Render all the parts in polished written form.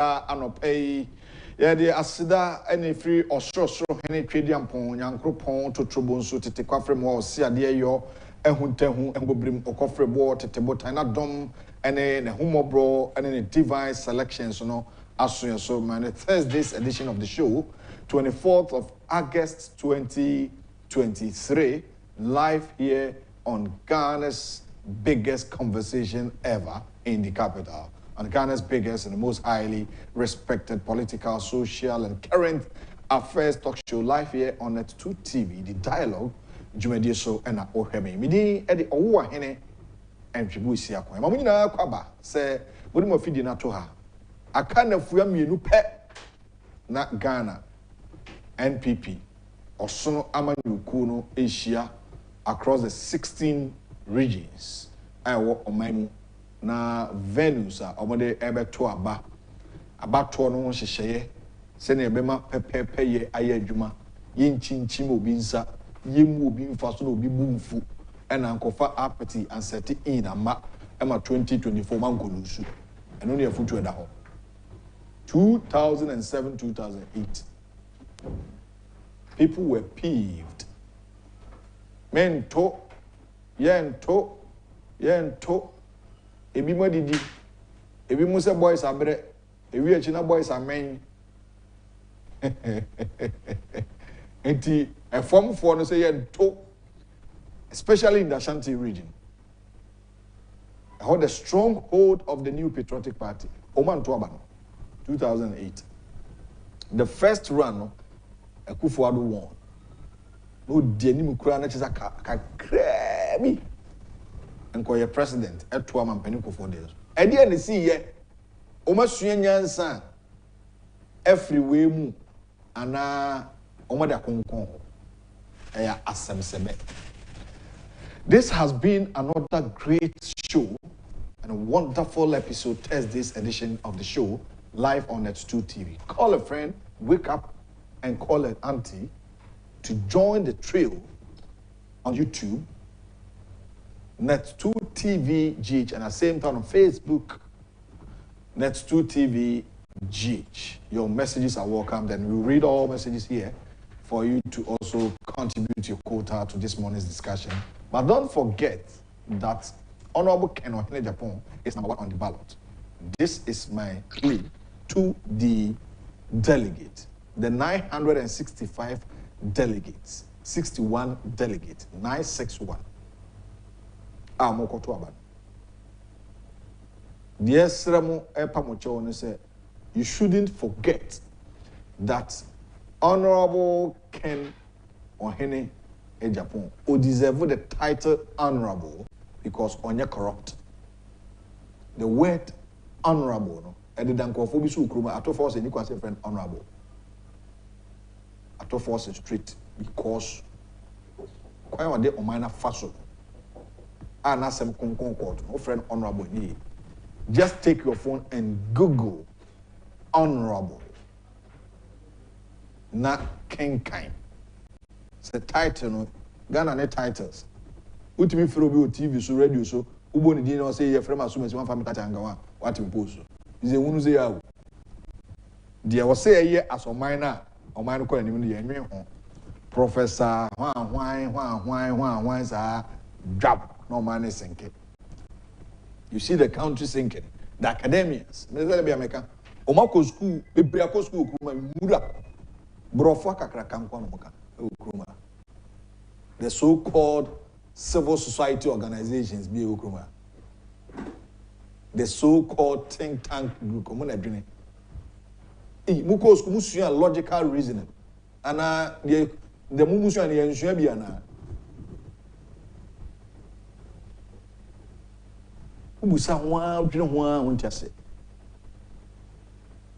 anopay. Yeah, the asida any free or so any trading pon, yankro pon to trouble so to take from wall, see a dear yo, and huntehu and go bring a coffee board, table tina dom, and then a humo bro, and then a device selections, as soon as so, man. Thursday's edition of the show, 24th of August 2023, live here on Ghana's biggest conversation ever in the capital. On Ghana's biggest and the most highly respected political, social, and current affairs talk show live here on Net2 TV, the dialogue, Jumedi so and Ohemi. Midi Eddie Owa Hene and Chibuisia. Mamina Kwaba say, Budimo Fidi Natoha. I can't have you pet not Ghana, NPP, or Sono Amanu Kuno Asia across the 16 regions. I walk on my na venues a omode ebe to aba to no hyehyeye se na ebe ma pepepe ye aye adwuma ye nchinchim obi nsa ye mu obi mfa so na obi bumfu ena nkofa apathy and set in ama ema 2024 mankolusu eno ne afutu eda ho 2007 2008 people were peeved men to yen to ebi mo didi ebi mo se boys abre ewi echi na boys amen enti a form for no say to especially in the Ashanti region I hold the stronghold of the new patriotic party Oman Tuabano 2008 the first run akufo-addo won no de ni mukura na chisa ka kremi enko ye president eto amampani for days e dey na see ye o masua nyansa everywhere mu ana o ma da konkon e ya asemsebe. This has been another great show and a wonderful episode, Thursday's edition of the show live on Net2 TV. Call a friend, wake up and call an auntie to join the trail on YouTube, Net2 TV GH, and at the same time on Facebook, Net2 TV GH. Your messages are welcome, and we'll read all messages here for you to also contribute your quota to this morning's discussion. But don't forget that Honorable Ken of Agyapong is #1 on the ballot. This is my plea to the delegate, the 965 delegates, 61 delegates, 961. You shouldn't forget that Honorable Ken Ohene Agyapong who deserve the title honorable because onye corrupt. The word honorable, no, and the dankofobi su kruma ato force any kwase friend honorable. Ato force street because kwa wade omana faso. Na sem konkon court, no friend honorable ni. Just take your phone and Google honorable. Na kenkain. It's a title, no. Ghana ne titles. Utimi frobi o TV so radio so ubo ni din say ye frema so mesi wan family kata ngawa what we post so. Is wonu say yawo. Dia wo say ye asoman na oman ko anim ne ye nwen ho. Professor hwan sa drop no man is sinking. You see the country sinking. The academians. Me say be America. Omako school, bebre akọ school kuma mura. Brofo kakra kankwa no moka. The so-called civil society organizations be Okruma. The so-called think tank group. Mukos kumusuya logical reasoning. Ana the mumusuya ni ensuya biana. Ubusa hwa dwene hwa wontiase.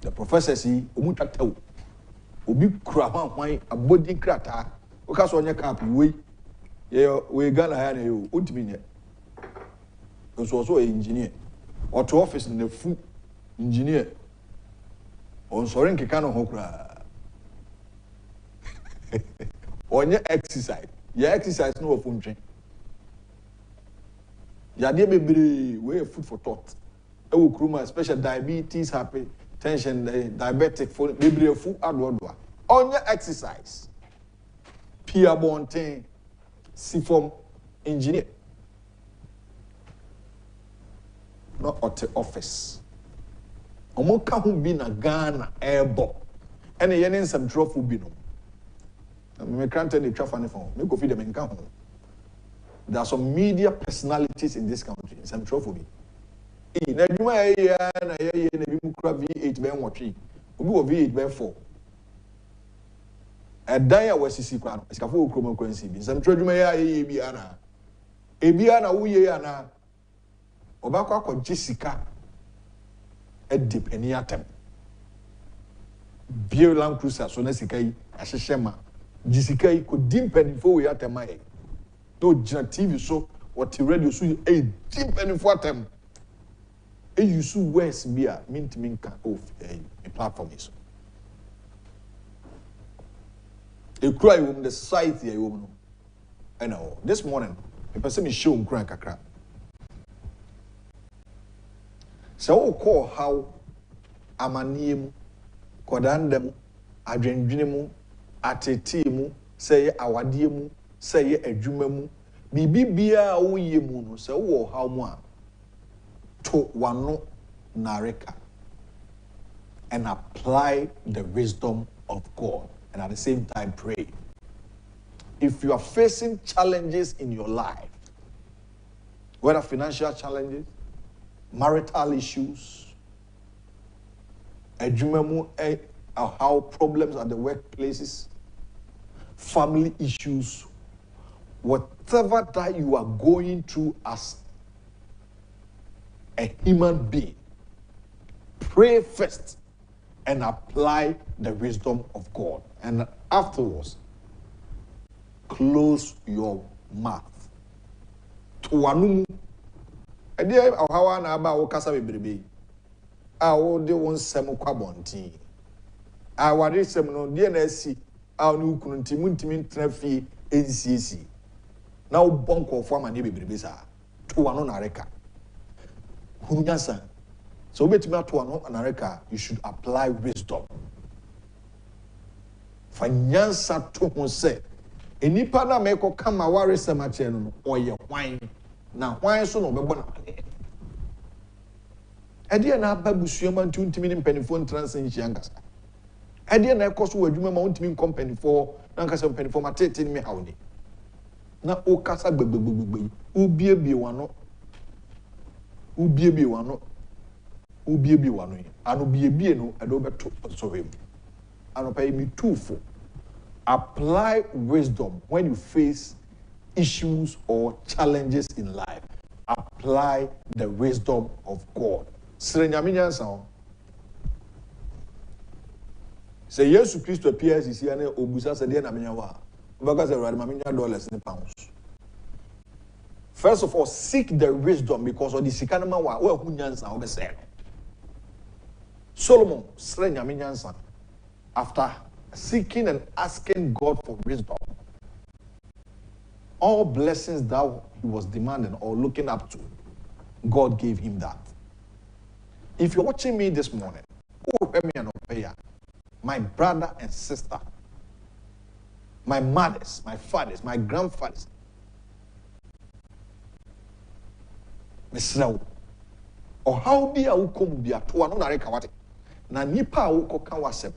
The professor si omutatawo. Obi kura hwan abodi krata. Okaso onye camp we Ghana ha na yo ontimi nye. Nso also engineer. Auto office na fu engineer. On sorry nkeka no ho kura. Onye exercise. Ya exercise no of ntwen. Ya de bebre we food for thought. E wo kruma special diabetes tension, diabetic, akufo-addo. On your exercise, Pierre Bontin, Sifom engineer, not at the office. Omoka who be na Ghana airborne. And a yen some trophy be no. Me can't tell the traffic phone. Me go feed them in Ghana. There are some media personalities in this country. Some trophy. Na juma ya na ye na bi mu kura V8 ben watwi. Obi wo V8 ben 4. Edan ya wasisi kwa no. Sikafo okroma kwansi bi. Some trodwuma ya ye bi ana. Ebi ana wo ye ana. Obakwa kwa Jessica edip eni atem. Bio Land Cruiser so na sika yi ahyehye Jessica yi ko dimpanifo we atema e. No jina TV so what radio so e dimpanifo atem. E use words be a mint of a platform is. A cry woman the society a woman. I know this morning a person is showing crying kakra. So call how amaniem kodandem adwendwenemu atetemu say awadiemu say adwumamu bibi bia wo yemu no say wo how mu a to wano nareka and apply the wisdom of God and at the same time pray. If you are facing challenges in your life, whether financial challenges, marital issues, how problems at the workplaces, family issues, whatever that you are going through as a human being, pray first and apply the wisdom of God. And afterwards, close your mouth. Tuwanumu. Edi ahawa na aba wo kasa bebrebe. A wo de won sem kwa bonti. A wade sem no de na asi a no kunu ntimi ntena fie ensisi. Na wo bonko fo amane bebrebe sa. Tuwanu na reka. Hunyasa. So betimi atuwanu na reka, you should apply wisdom. Fanyansa to ho se enipa na meko kama ware semache no oye hwan na hwan so no bebo na ade na babusuama ntumi ni mpanifo ntranse nchiangasa ade na ekoso wadwuma ma ntumi nkompanifo na nkasa mpanifo matete ni me hawni na o kasa gbegbegbegbegbe ubiebie wano anu biebie no ade obeto sorem anu pay me twofold. Apply wisdom when you face issues or challenges in life. Apply the wisdom of God. Say yes to Christ appears is here obusa se na menyawa. Because $1 and pounds. First of all, seek the wisdom because of the sikanama wa hunyansa obese. Solomon srenyaminyansa after seeking and asking God for wisdom. All blessings that he was demanding or looking up to, God gave him that. If you're watching me this morning, my brother and sister, my mothers, my fathers, my grandfathers, or how be a ukom be a to another rekawate, na nipa uko kawasep.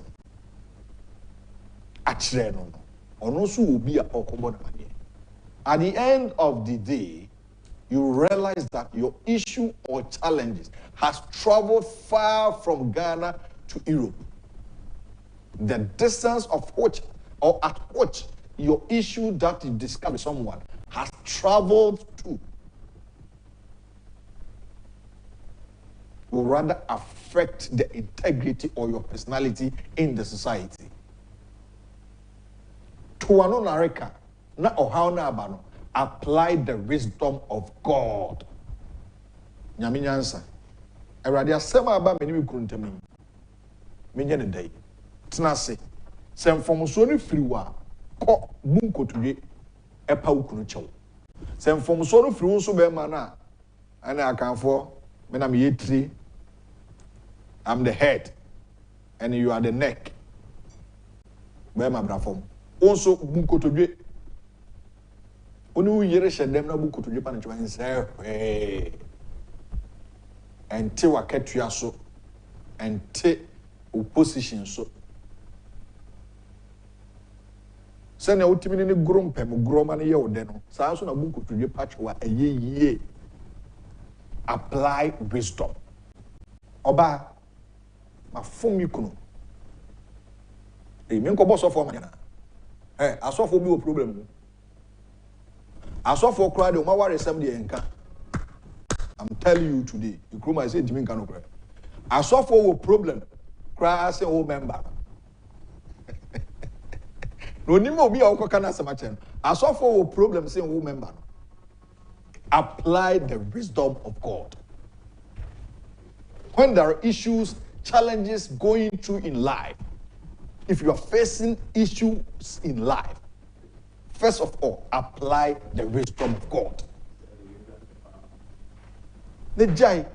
At the end of the day, you realize that your issue or challenges has traveled far from Ghana to Europe. The distance of which or at which your issue that you discuss with someone has traveled to will rather affect the integrity or your personality in the society. Tuwano nareka na ohao na abano. Apply the wisdom of God. Nyaminyansa. Eradi asema aba meni mikuruntemi. Menye ne day. Tenase. Semfomuso ni firiwa. Ko bunko tuye. Epa ukunu chew. Semfomuso ni firiwo so be mana. Ane akanfo. Mena mi yetri. I'm the head. and you are the neck. Where my brafom. Also, Bukotuje. Onu yere shedem na Bukotuje panchwa and say, hey. And te waketua so. And te opposition so. Send a ultimate grumpem, groma ye or deno. Sasso na Bukotuje patchwa a ye. Apply wisdom. Oba, ma phone you kuno. Men ko boss of for man. Eh, aso for be a problem. Aso for cry the ma worry some dey enka. I'm telling you today, you come I say Jimmy cannot cry. Aso for a problem. Cry say old member. No ni mo bi a ko kana sama chen. Aso for a problem say old member. Apply the wisdom of God. When there are issues, challenges going through in life, if you are facing issues in life, first of all, apply the wisdom of God. The jai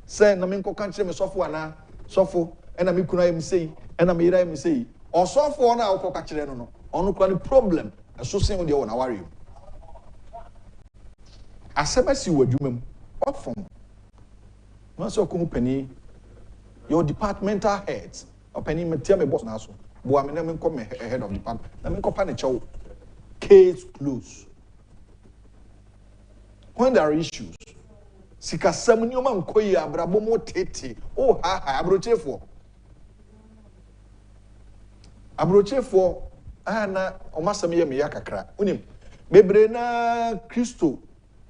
say, "Na me ko kanche me sofo ana sofo, ena me kuna em sei, ena me ira em sei." O sofo na o ko kanche no no, onu kwa ni problem, so say o de o na worry. Asebasi wadwumam, what from? Once you come penny, your departmental heads, or penny tell me boss now so. Boy, I mean, come head of department. I mean, company chow. Case close. When there are issues, sika semunyo man koyi abrabomo tete. Oh ha abroche for ana omasam ye me yakakra. Unim bebre na Kristo.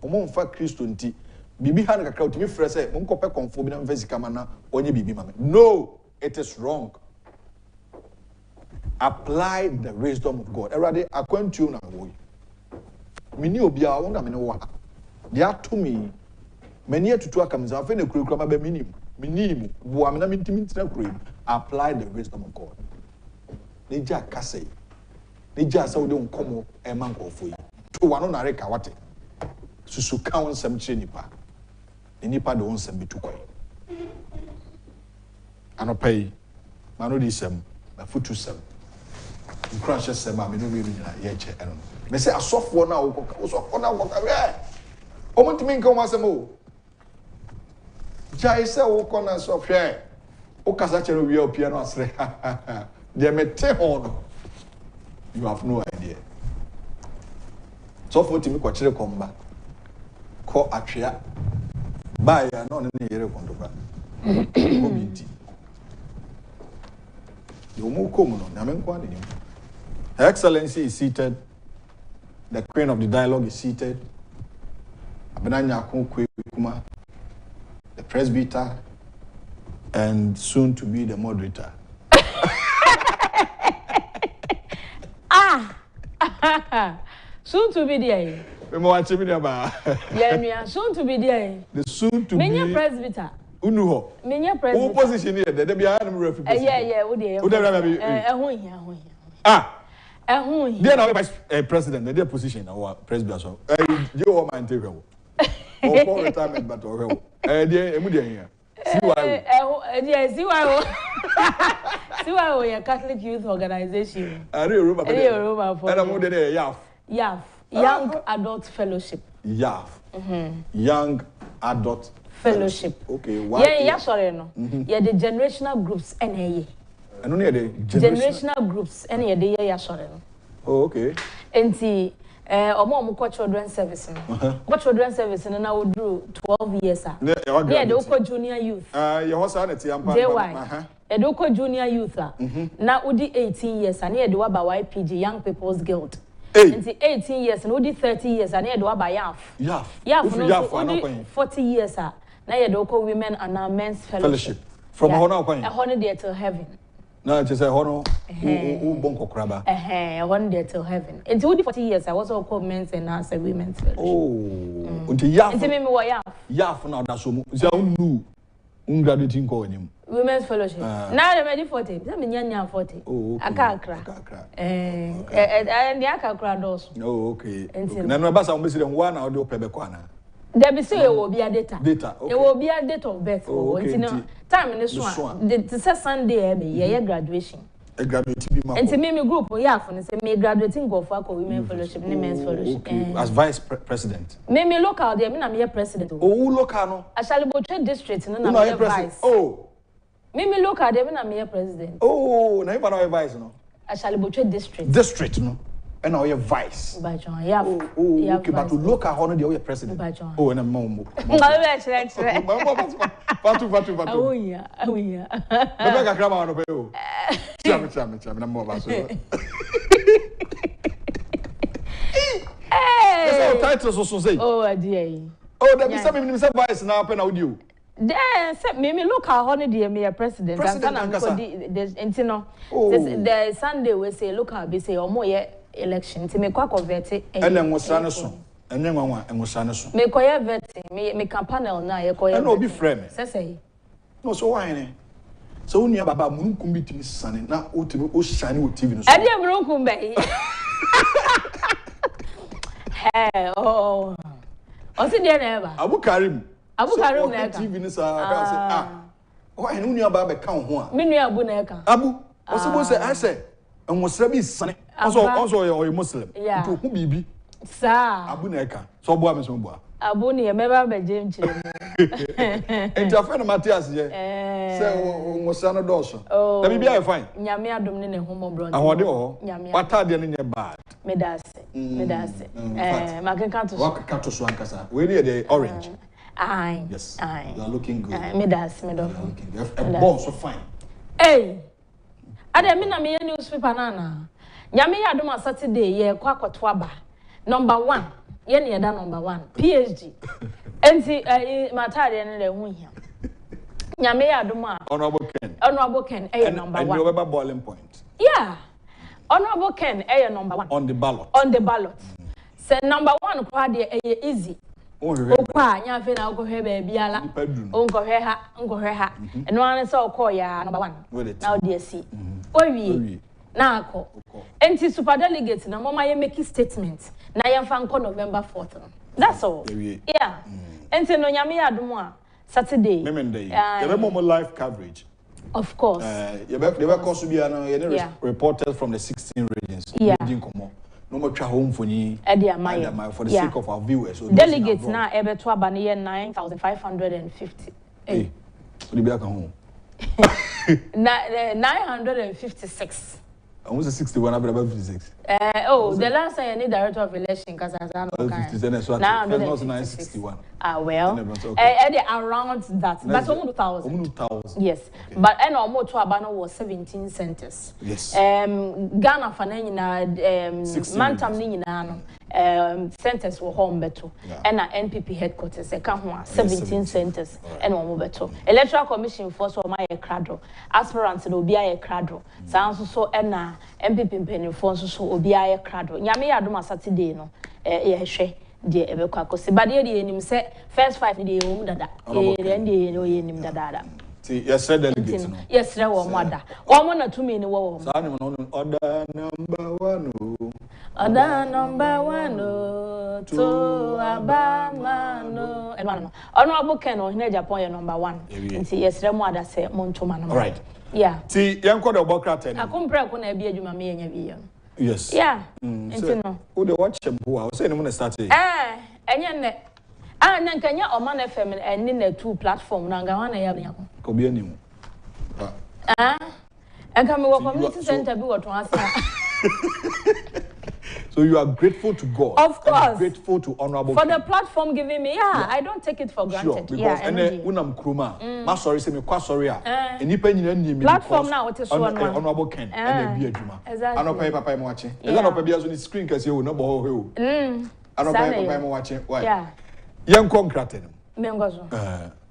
Omo mfa Kristo nti bibi ha nakakra utimi frɛ sɛ monkɔpɛ kɔmfo bi na mfa sika ma na onye bibi ma me. No, it is wrong. Apply the wisdom of God. Erade akwantuo na wo yi. Mini obi a wona me ne wo ha. They are to me. Many atutu akamza afa na kurekura ma ba minim. Bo amena mintimi ntina kurim. Apply the wisdom of God. Neja kase. Neja sa wo de nkomo e man kɔfo yi. To wano na reka wate. Susu kaun sem kire nipa. Nipa de won sem bitu kwai. Anopai. Mano di sem, na futu sem. Crash sem ma me no me nyina ye che eno. Me say asofo na wo na wo ka. Omontimi nka o masem o. Jai say wo kona sofwe. O kasa chere wi opia no asre. De me te on. You have no idea. So for timi kwa chere komba. Ko atwea ba ya no ne yere kondoba obinti yo mu komu no na menko ade nim. Her Excellency is seated, the Queen of the Dialogue is seated, Abenanya Kuma, the presbyter, and soon to be the moderator. Soon to be there. Yeah, soon to be there. The soon to be. Menya presbyter. Unuho. Menya presbyter. Who position here? There be another referee. Yeah. Who there? They are now vice president. Their position our presbyter. So, you all mind take her. Or for retirement, but or her. They emudia here. See why? See why we are Catholic Youth Organization. I remember. And I'm more than a YAF. Young Adult Fellowship. YAF. Young Adult Fellowship. Okay. Why? Yeah, sorry, no. Yeah, the generational groups, NAA. And only the generational groups, NAA, yeah, sorry. Oh, okay. And see, omo children service. Children service, and I would do 12 years. Yeah, the Oko Junior Youth. Your horse sanity, the Oko Junior Youth. Now, Udi 18 years, and here do about YPG, Young People's Guild. 18 years, and Udi 30 years, and here do about YAF. 40 years, now you do Women and our Men's Fellowship. From honor, a holiday till heaven. No, it's a honor. Bonko crabba. A holiday till heaven. Until 40 years, I was all called Men's and Answer Women's Fellowship. Oh, until YAF. YAF now, that's so new. Graduating going Women's Fellowship. Now I'm ready 40. I'm in 40. Oh, okay. I can't cry. And the Akakra does. Oh, okay. And then my boss, I'm missing one out of Pebekwana. There be say will be a data. Data. Okay. It will be a date of birth. Oh, okay. Time in this one. The Sunday, yeah, graduation. A graduate. And to me, group, yeah, for say me graduating go for women fellowship, men's fellowship. Okay. As vice president. Me local, there, me am president. Oh, local no. I shall be trade district, no, I'm vice. Oh. Me local, there, me am president. Oh, now you are vice no. I shall be trade district. District no. And now you're vice. Yeah. Oh, okay, but to look at honor the president. Oh, and a mom. Patu. Oh, yeah. Rebecca Grandma on the pay. Cham, more about so. Hey! Titles also say. Oh, dear. Oh, there be some vice now up and out you. There, me look how honey dear me a president. The Sunday we say look how be say or more election to me quack of vetting and then was Sanason and then one and was Sanason. Me quay vetting me panel now you call no be friend. Say no so why so near Baba Moon could be sunny now o shiny with TV. I didn't broken bay. Hey, oh, see there never. Abu Karim TV ni sa why no near Baba count one. Me near Abuneka. Abu, what's supposed to say I say and was Sabi sunny. Also you're a Muslim. Yeah. To who be? Sir. Abuneka. So boy me so boy. Abuni e meba be James. And your friend Matthias je. Say wo sano doso. Na bibia e fine. Nyame adom ne homo bron. Ahode ho. Wata de ne bad. Medase. Makenka to. Waka to so ankasa. We need the orange. Aye. Yes. Aye. You are looking good. Medase. A ball so fine. Hey. Ade me na me newspaper na. Nyame ya adom Saturday ye kwa kwato aba. Number 1. Ye ne da number 1. PhD. Enti matade ne le hu hia. Nyame ya adom a Honorable Ken number 1. And you have boiling point. Yeah. Honorable Ken number 1. On the ballot. Say number 1 kwa de easy. Okwa nya fe na okohwe ba biala. Onkohwe ha. Eno an se okọ ya number 1. Now dey see. Owie. Na akọ. Enti super delegate na mama ye make statement. Na ye fa nko November 4th. That's all. Yeah. Enti no nyame adom a Saturday. Memende. You more live coverage. Of course. You be cause be na reporters from the 16 regions. No more try home for you. For the sake of our viewers. So delegates now ebe to aba ne 9,550. Hey. So the be home. 956. Almost 61 about 56. The last time I need director of election because I know 961. Well. Around that. But almost 1,000. Yes. But and almost to Abano was 17 centers. Yes. Ghana Fanina Mantam Nina centers were home better. And NPP headquarters 17 centers and one better. Electoral Commission force or my cradle. Aspirants will be a cradle. Sounds so and MPP penny force so will be a cradle. Yami Adoma Saturday no she dear Ebekako. But the say first 5 days dada. Dada. See, yes, said delegates. Yes, there were mother. 1 or 2 minutes. Order number 1. Order number 1 to Abama no. And one. Honorable Ken or Agyapong number 1. Yes, there mother say Montoma. All right. Yeah. See, young called about Craten. I come pray when I be a Juma me. Yes. Yeah. Who the watch him who I was saying when I started. And Nankanya or Man FM and in the 2 platform Nangawana Yabia. Cobianium. And come to community center be what was. So you are grateful to God. Of course. Grateful to Honorable for the platform giving me. Yeah, I don't take it for granted. Sure, because and unam kruma. Ma sorry say me kwa sorry a. Enipa nyina nyi me. Platform now what is so Honorable Ken and be adwuma. Ano pay papa mo watching. Is that no pay biazo ni screen case you no bo ho. Ano pay papa mo watching. Why? Yeah. Young concrete. Mengozo.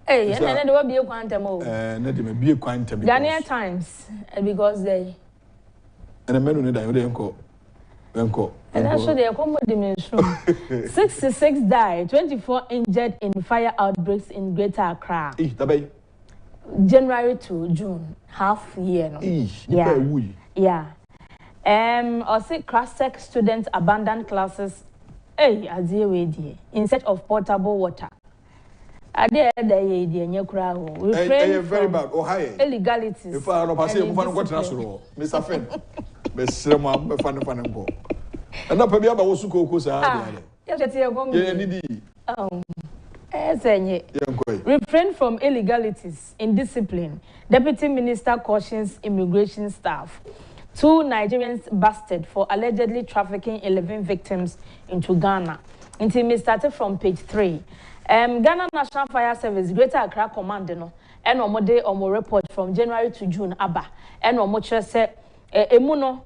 Hey, and then there will be a quantum. Na de me be a quantum. Ghanaian Times because they. And the men that you enko. And that's what they are dimension. 66 died, 24 injured in fire outbreaks in Greater Accra. January to June, half year. No? Yeah. Also, class students abandoned classes Hey, as you wait in search of potable water. Ade dey dey nyekura ho. Refrain very bad. Oh hi. Illegalities. If I no pass you mfa no kwatena soro. Mr. Fen. Be srema be fa no mpo. Na pa bia ba wo suko ko sa ade. Ya tete ye gom. Ye nidi. Refrain from illegalities, indiscipline. Deputy Minister cautions immigration staff. 2 Nigerians busted for allegedly trafficking 11 victims into Ghana. Until me started from page 3. Ghana National Fire Service, Greater Accra Command, no, and omo report from January to June, Abba, and omo say, emuno,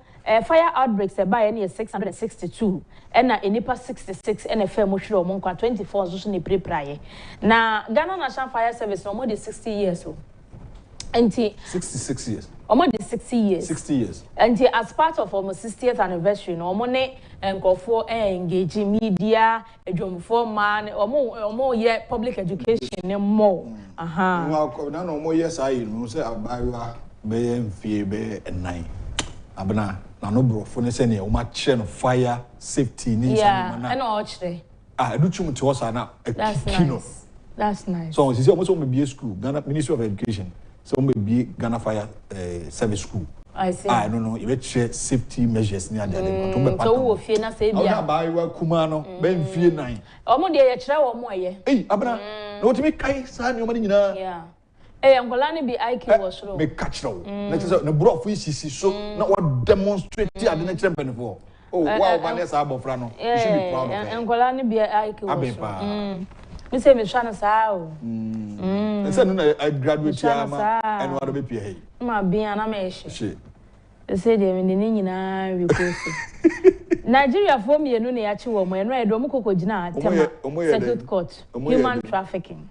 fire outbreaks by any 662, and na enipa 66, and a fair mushro monka 24 so ni pre-praye. Na Ghana National Fire Service, no more than 60 years old. 66 years. Almost 60 years. 60 years. And as part of our 60th anniversary, no money and go for engaging media, a drum for man, or more yet public education and more. No more yes, I know say I be fee and 9. Abana, no bro, for send you much fire safety needs. Yeah, and actually. I do too much to us now. That's nice. That's nice. So it's almost on be school, Ghana Ministry of Education. So maybe Ghana Fire Service School. I see. I don't know. You will share safety measures near the. So we fear na say bia. Buy wa kumano. Ben fear 9. Omo de ye kire wo mo ye. Hey, abana. No to me kai sa ni omani nyina. Yeah. Eh, angola ni bi IQ wo soro. Me catch now. Na say na bro of sisi so na what demonstrate ade na kire benefo. Oh, wow, Vanessa abofra no. You should be proud of it. Angola ni bi IQ wo soro. Me say me try na sa o. Say no I graduate here and what be pay. Ma bia na me she. Say dey me ni nyina we kosi. Nigeria for me no na ya chi wo mo no e do mo kokogina tema. Circuit court. Human trafficking.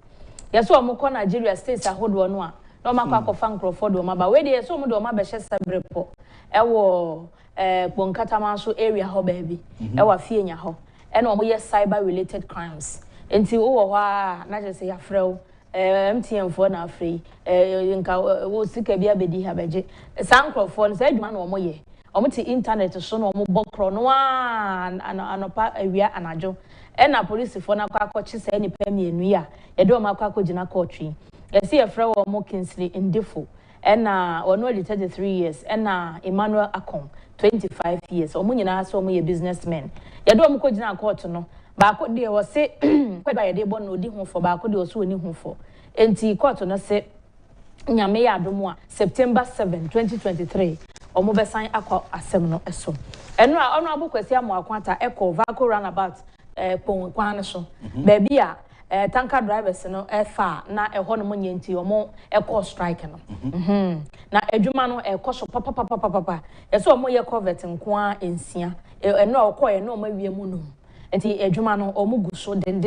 Yes so mo ko Nigeria states ahodo no a. No makwa kofa nkrofo do ma ba we dey so mo do ma be hye sabrepo. E wo Bonkatama so area ho ba bi. E wa fienya ho. E na mo ye cyber related crimes. Enti wo ho a na je say ya frew MTN for na free nka wo sika bia bedi ha beje sankrofo no say adwuma na omo ye omo ti internet so na omo bokro no anopa awia anajo e na police for na kwakochi say ni pa mienu ya ye de omo akogina courtry ye see ya frew omo Kencity Media e na ono de 33 years e na Emmanuel Akon 25 years omo nyina so omo ye businessmen ye de omo kogina court no baako de wo se kweba ye de bo no di ho fo baako de wo so oni ho fo enti court no se nyame ya adomo a September 7 2023 omo besan akọ asem no eso eno a ono abokwasi amoakwanta eko vaco runabout pon kwan so ba bia tanker drivers no fa na eho no monye enti omo eko strike no na adwuma no eko so papa eso omo ye covet nko a ensia eno okoye no omo awie mu no enti adwuma no omugu so den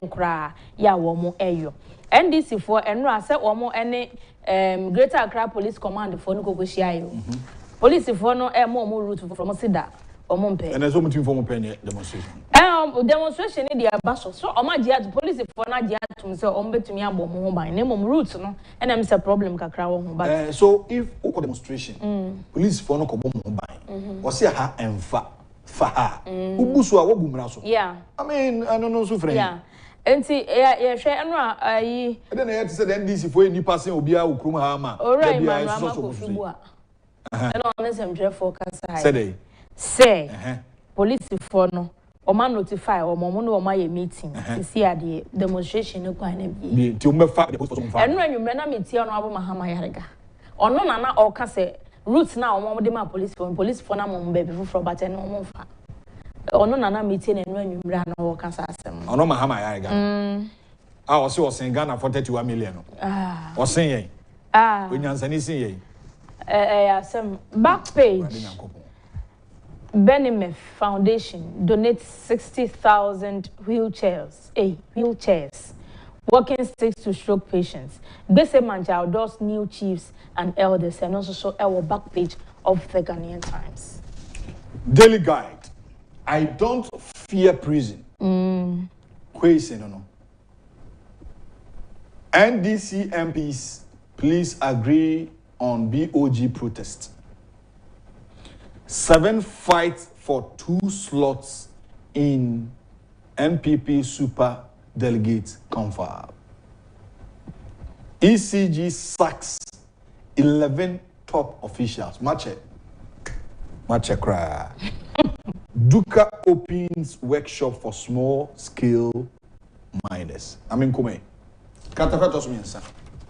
kra ya wo mo eyo NDC for enra say wo mo ene Greater Accra Police Command for no kokohia yo police for no mo route from Sida omo mpe and so much inform pen demonstration demonstration ni dia baso so omo dia police for na dia tum say omo betumi abom ho ban na mom route no ena me say problem kakra wo ho ba so if o demonstration police for no ko bom ho ban o say ha emfa fa ubusu a wogumra so yeah I mean I don't know so friend yeah enti ye hwe eno ayi e dey na yet say the NDC for any person obi a okrum ha ma dey bia so so fubu a eno on sem dre focus high say police for no o ma notify o mo no o ma ye meeting see ade demonstration no kwa na bi ti o me fa the post for eno anwumre na metie no abo mahama yarega ono na o ka say route na o mo de ma police for na mo be before but eno mo fa ono na meeting na eno anwumre na o ka sa asem ono mahama yarega o se o sen Ghana for 31 million o sen yen onyansani sen yen asem back page Benimef Foundation donates 60,000 wheelchairs. Wheelchairs. Walking sticks to stroke patients. Gbese Manja outdoors new chiefs and elders and also show our back page of the Ghanaian Times. Daily Guide. I don't fear prison. Kwesi no. NDC MPs, please agree on BOG protest. 7 fights for 2 slots in NPP super delegate confab. ECG sacks 11 top officials. Mache cry. Duka opens workshop for small scale miners. I mean, come. Katafatos minsa.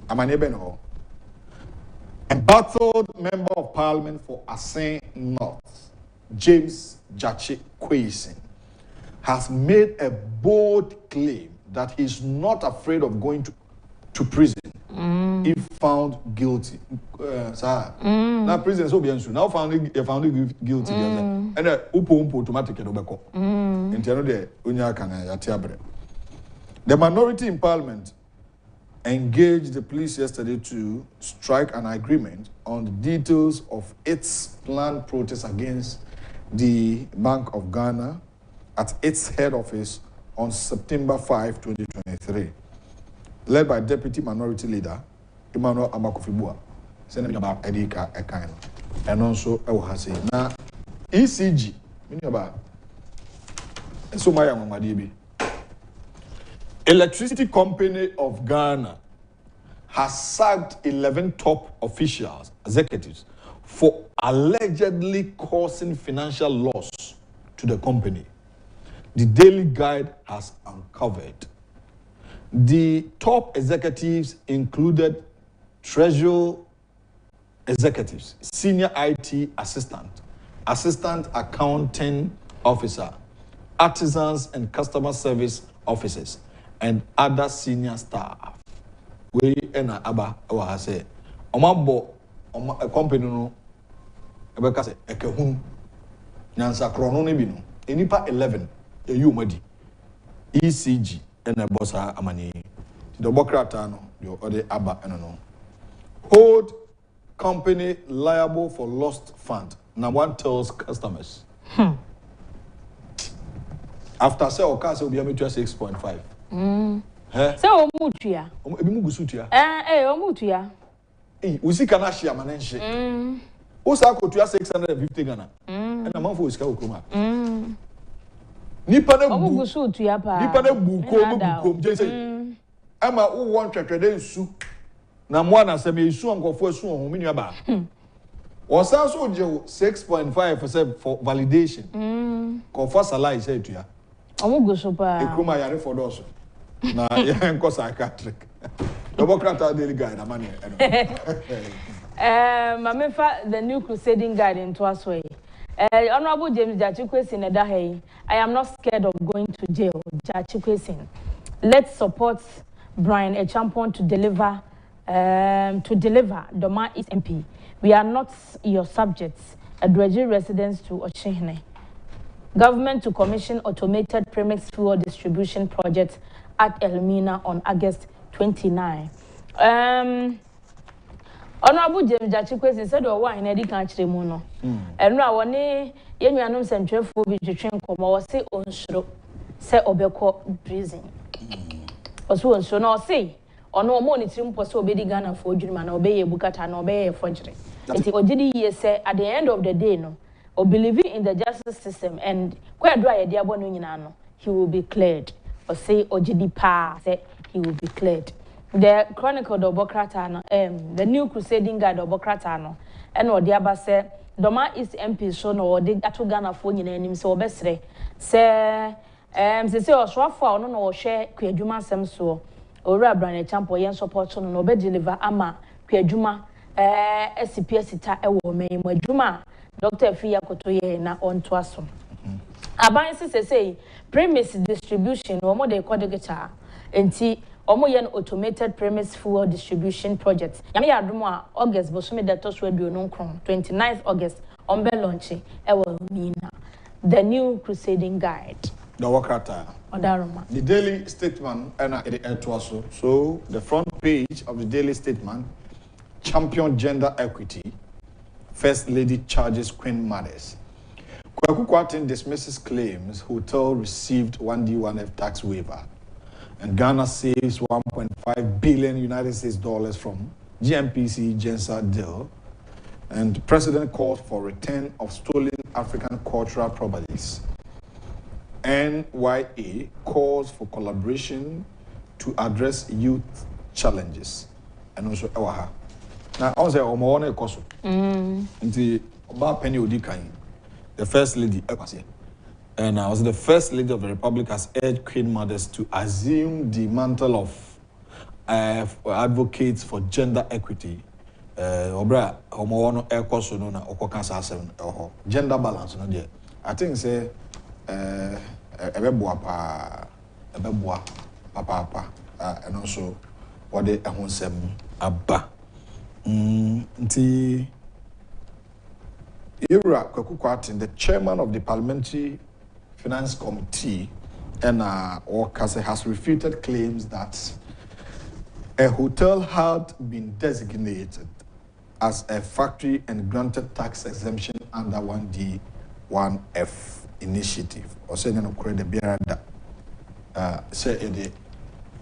Amanebeno. Embattled member of parliament for Asen North, James Jachi Kwesi, has made a bold claim that he's not afraid of going to prison if found guilty. Now prison is so bien soon. Now found guilty. And upo automatic edobeko. Intendo de unya kana yatiabre. The minority in parliament engaged the police yesterday to strike an agreement on the details of its planned protest against the Bank of Ghana at its head office on September 5, 2023. Led by Deputy Minority Leader Emmanuel Amakufibua, Senator about Edika Ekaino, and also Ewahase. Now, ECG, so my Mamadibi. Electricity Company of Ghana has sacked 11 top officials, executives, for allegedly causing financial loss to the company. The Daily Guide has uncovered. The top executives included treasury executives, senior IT assistant, assistant accounting officer, artisans and customer service officers, and other senior staff. We ena aba wa say omabo a company no ebeka say ekehun nyansa krono no bi no enipa 11 eyumadi ECG ena bossa amani the bokrata no the other aba eno no hold company liable for lost fund. Now one tells customers after say oka say obi am 6.5 so omutua ebi mu gusutua omutua usika na hia manenhye usa kotua 650 Ghana na manfo usika okroma nipa na omugusutua pa nipa na bukom je say ama wo won twetwede nsu na mo na se me nsu ankofo asu ho menua ba osa so je 6.5 for validation ko for salary say tua omugusu pa ekroma yare for those na yenko psychiatric Democrat Daily Guide amani mamefa the new crusading guide into us way. Honorable James Jachi Kwesi neda hey, I am not scared of going to jail. Jachi Kwesi, let's support Brian Agyapong to deliver Doma East MP. We are not your subjects. Adreji residents to Ochihene. Government to commission automated premix fuel distribution project at Elmina on August 29. Honorable James Jachi Kwesi said o wa in edi kan kire mu no. Enu a woni yenuanom sentwefo bi twetwen komo wo se onsuro se obekọ prison. Oso onsuro na o se ono mo ni tirim po se obedi Ghana for odwuma na obeye bukata na obeye forgery. Enti ogidi ye se at the end of the day no o believing in the justice system and kwado ayede abo no nyina no he will be cleared. Or say ogidi pa say he will be cleared. The Chronicle of Bokrata, the new crusading guide of Bokrata, and or the Abba say, Doma East MP so no, they got to Ghana for you and him so best say, say, or Swafa, no, or share Kujuma Semso, or Rabran a champo, yen support no, be deliver Ama, Kujuma, SCPS, a woman, where Juma, Dr. Fia Kotoye, na on Twasso. Abansi say, premise distribution, or more they call the guitar, and see. Omoyen automated premise fuel distribution project. Yami adumwa August bosome datos radio non kron 29th August ombe launching ewo mina. The new crusading guide. The Wakata. Odaroma. The daily statement and it was so the front page of the daily statement champion gender equity. First Lady charges Queen Mothers. Kwaku Kwarteng dismisses claims hotel received 1D1F tax waiver. And Ghana saves 1.5 billion United States dollars from GMPC Gensa deal. And the president calls for return of stolen African cultural properties. NYA calls for collaboration to address youth challenges. And also, now, I was there on my own course. The Penny Odikan, the first lady, and I was the first lady of the Republic, has urged Queen mothers to assume the mantle of advocates for gender equity. Obra, homo air course no na okokansa 7 gender balance no there. I think say ebeboa papa and also what they ehonsem aba nti Ira Kwakukwatin, the chairman of the Parliamentary Finance Committee, and Okase has refuted claims that a hotel had been designated as a factory and granted tax exemption under 1D, 1F initiative. Or say no credit the beer say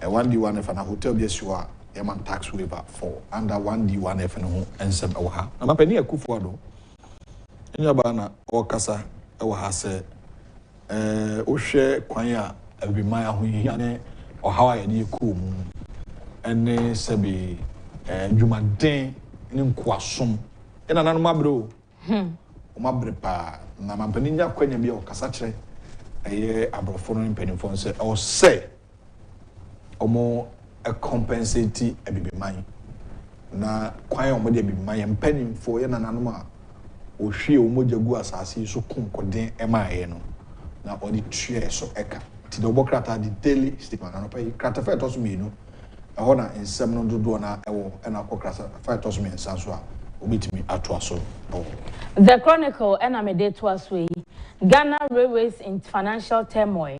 a 1D, 1F and a hotel be sure a tax waiver for under 1D, 1F and some oha. I'm a penny akufo-addo. Nyabana okasa ewa ha se ohwe kwan a abiman ahohia ne ohawa ye ne ku mu ene sebi dwumaden ne nkoasom ena nanu mabro o mabre pa na mampani nya kwanya bia okasa kire eye abrofo no mpanimfo se o se omo compensate abiman na kwan omo de abiman mpanimfo ye na nanu a ohwie omojagu asase so konkoden emaye no na odi tue so eka ti do bokrata di daily statement na pay krata fa to so mienu eho na ensem no dodo na ewo na kokkrata fa to so mi ensan so a obitimi ato aso. The Chronicle enamede to aswe Ghana Railways in financial turmoil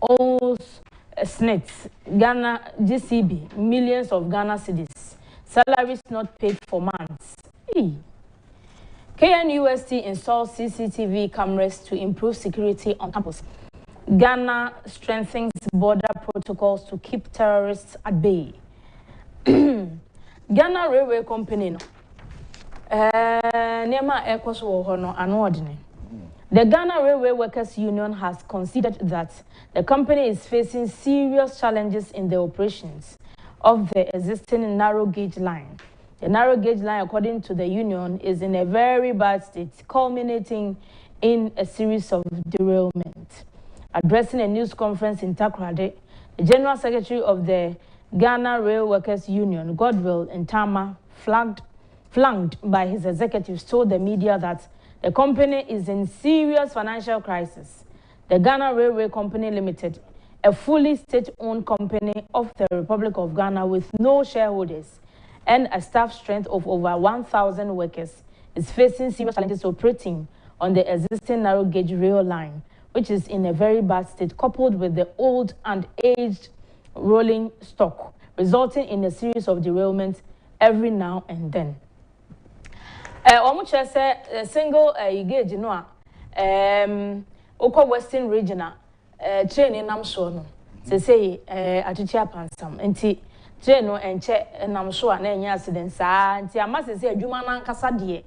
owes SNET Ghana GCB millions of Ghana cedis, salaries not paid for months. KNUST installs CCTV cameras to improve security on campus. Ghana strengthens border protocols to keep terrorists at bay. Ghana Railway Company no. Nema ekwaso hono anodine. The Ghana Railway Workers Union has considered that the company is facing serious challenges in the operations of the existing narrow gauge line. The narrow gauge line, according to the union, is in a very bad state, culminating in a series of derailments. Addressing a news conference in Takoradi, the General Secretary of the Ghana Rail Workers Union, Godwill Ntama, flanked by his executives, told the media that the company is in serious financial crisis. The Ghana Railway Company Limited, a fully state-owned company of the Republic of Ghana with no shareholders, and a staff strength of over 1,000 workers, is facing serious challenges operating on the existing narrow gauge rail line, which is in a very bad state, coupled with the old and aged rolling stock, resulting in a series of derailments every now and then. Omuche say single gauge no Western regional train in Namso no say atichia pansam enti train no enche Namso a na enya accident sa enti amase say adwuma na nkasa de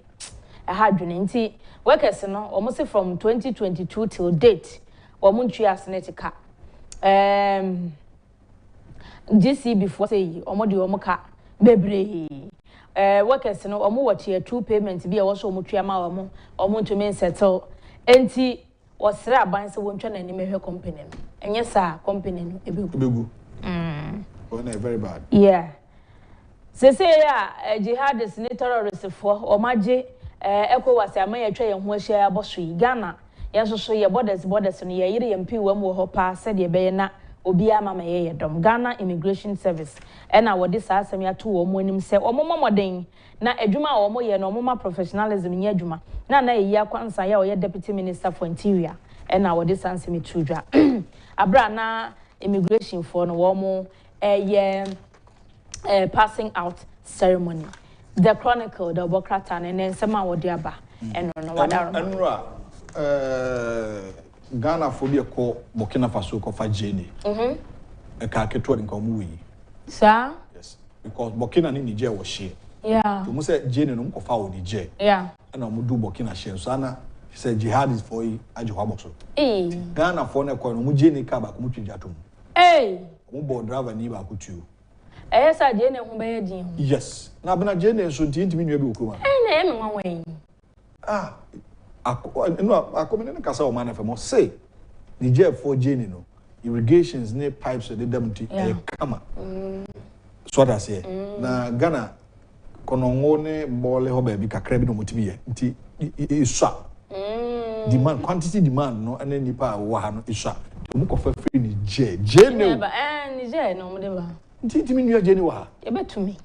ha dwene enti workers no almost from 2022 till date omuntwi asnet ka GC before say omode omuka bebre workers no omo watie two payments bi e wo so omutwa ma omo ntumi settle enti osra aban se wontwa na anim ehwe company no enye sa company no ebegu Oh, no, very bad. Yeah. Say ya jihadist ni terrorist for omaje ECOWAS amanya twa ye ho ahia aboso yi Ghana yenso ye borders no ye yire ye mpi wam wo ho pa se de be na obi ama ye dom Ghana Immigration Service ena wodi sa asem ya to wo mo anim se omomoden na adwuma a wo ye no omoma professionalism nya adwuma na ye akwansa ya ye deputy minister for interior ena wodi sa asem tudwa abra na immigration for no wo mo passing out ceremony. The Chronicle, the Bokratan, and then some of the Abba, and no Enra Ghana phobia call Burkina Faso for Jenny. A caricature in Comui. Sir? Yes, because Burkina in Niger was she. Yeah. You must say Jenny no of our Niger. Yeah. And I would do Burkina share. Sana She said jihad is for Agyapong. Ghana for na kwa no mu jeni ka ba ko mu twijatom. Mu bo driver ni ba ko tuo. Sa jeni ho be din. Yes. Na bena jeni so ntimi nua bi okuma. Na me nwa wen. Akomene no kasa o man afemo say Niger for jeni no irrigations ne pipes de dem ti kama. So that say na Ghana konongo ne bole ho ba bi kakra bi no mutimi ye nti iswa demand quantity demand no ene nipa wo ha no iswa mu ko fa free ni je ne Niger no mo de ba nti mi nua je ni wo ha e betumi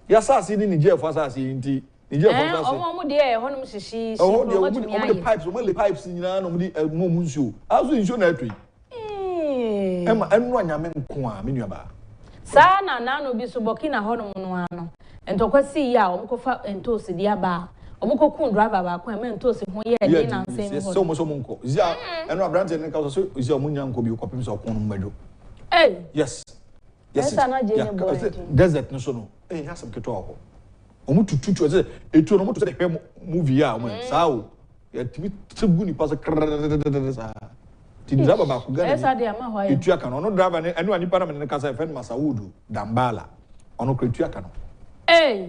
ya sase ni Niger for sase nti Niger for sase mo de e ho no mhyeshi mo de pipes nyina no mo de mo nsuo azu nsuo na atwi ema enu anyame nko a me nua ba sa na no bi so Burkina ho no no ano entokwasi ya omkofa entosi dia ba omukokun driver ba ko e entosi ho ye de na nsem ho so mo nko zia enu abrante ne ka so zia omunya nko bi kopim so kon no mbadwo yes na je ne boy desert no so no hasam keto ho omutututu ze etu no mutu se hwe movie a o sa o ya tibi tsebu ni pass sa ti driver ba ko Ghana esa de ama ho ya etu aka no no driver ne enu ani pa na me ne ka sa fen Masaudu Dambala ono kretu aka no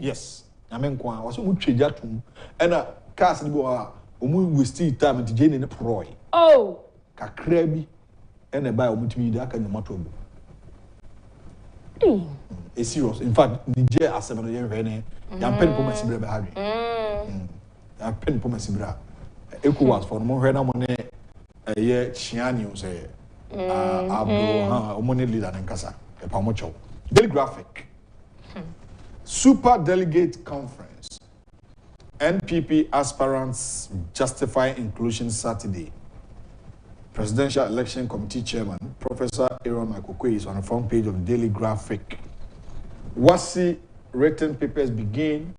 yes nyame nko a waso mu tweja tum ena cars ni bo a omu waste time ti jeni ne proy kakra bi ena ba omu timi de aka nyomato obo serious in fact Niger asem no ye hwe ne ya pen po masibra ba hadwe ya pen po masibra ECOWAS for mo hwe na mo ne ye chiani o say abdo omo ne leader ne nkasa e pa mo chow daily graphic Super Delegate Conference. NPP aspirants justify inclusion Saturday. Presidential Election Committee Chairman Professor Aaron Akufo-Addo is on the front page of Daily Graphic. WASI written papers begin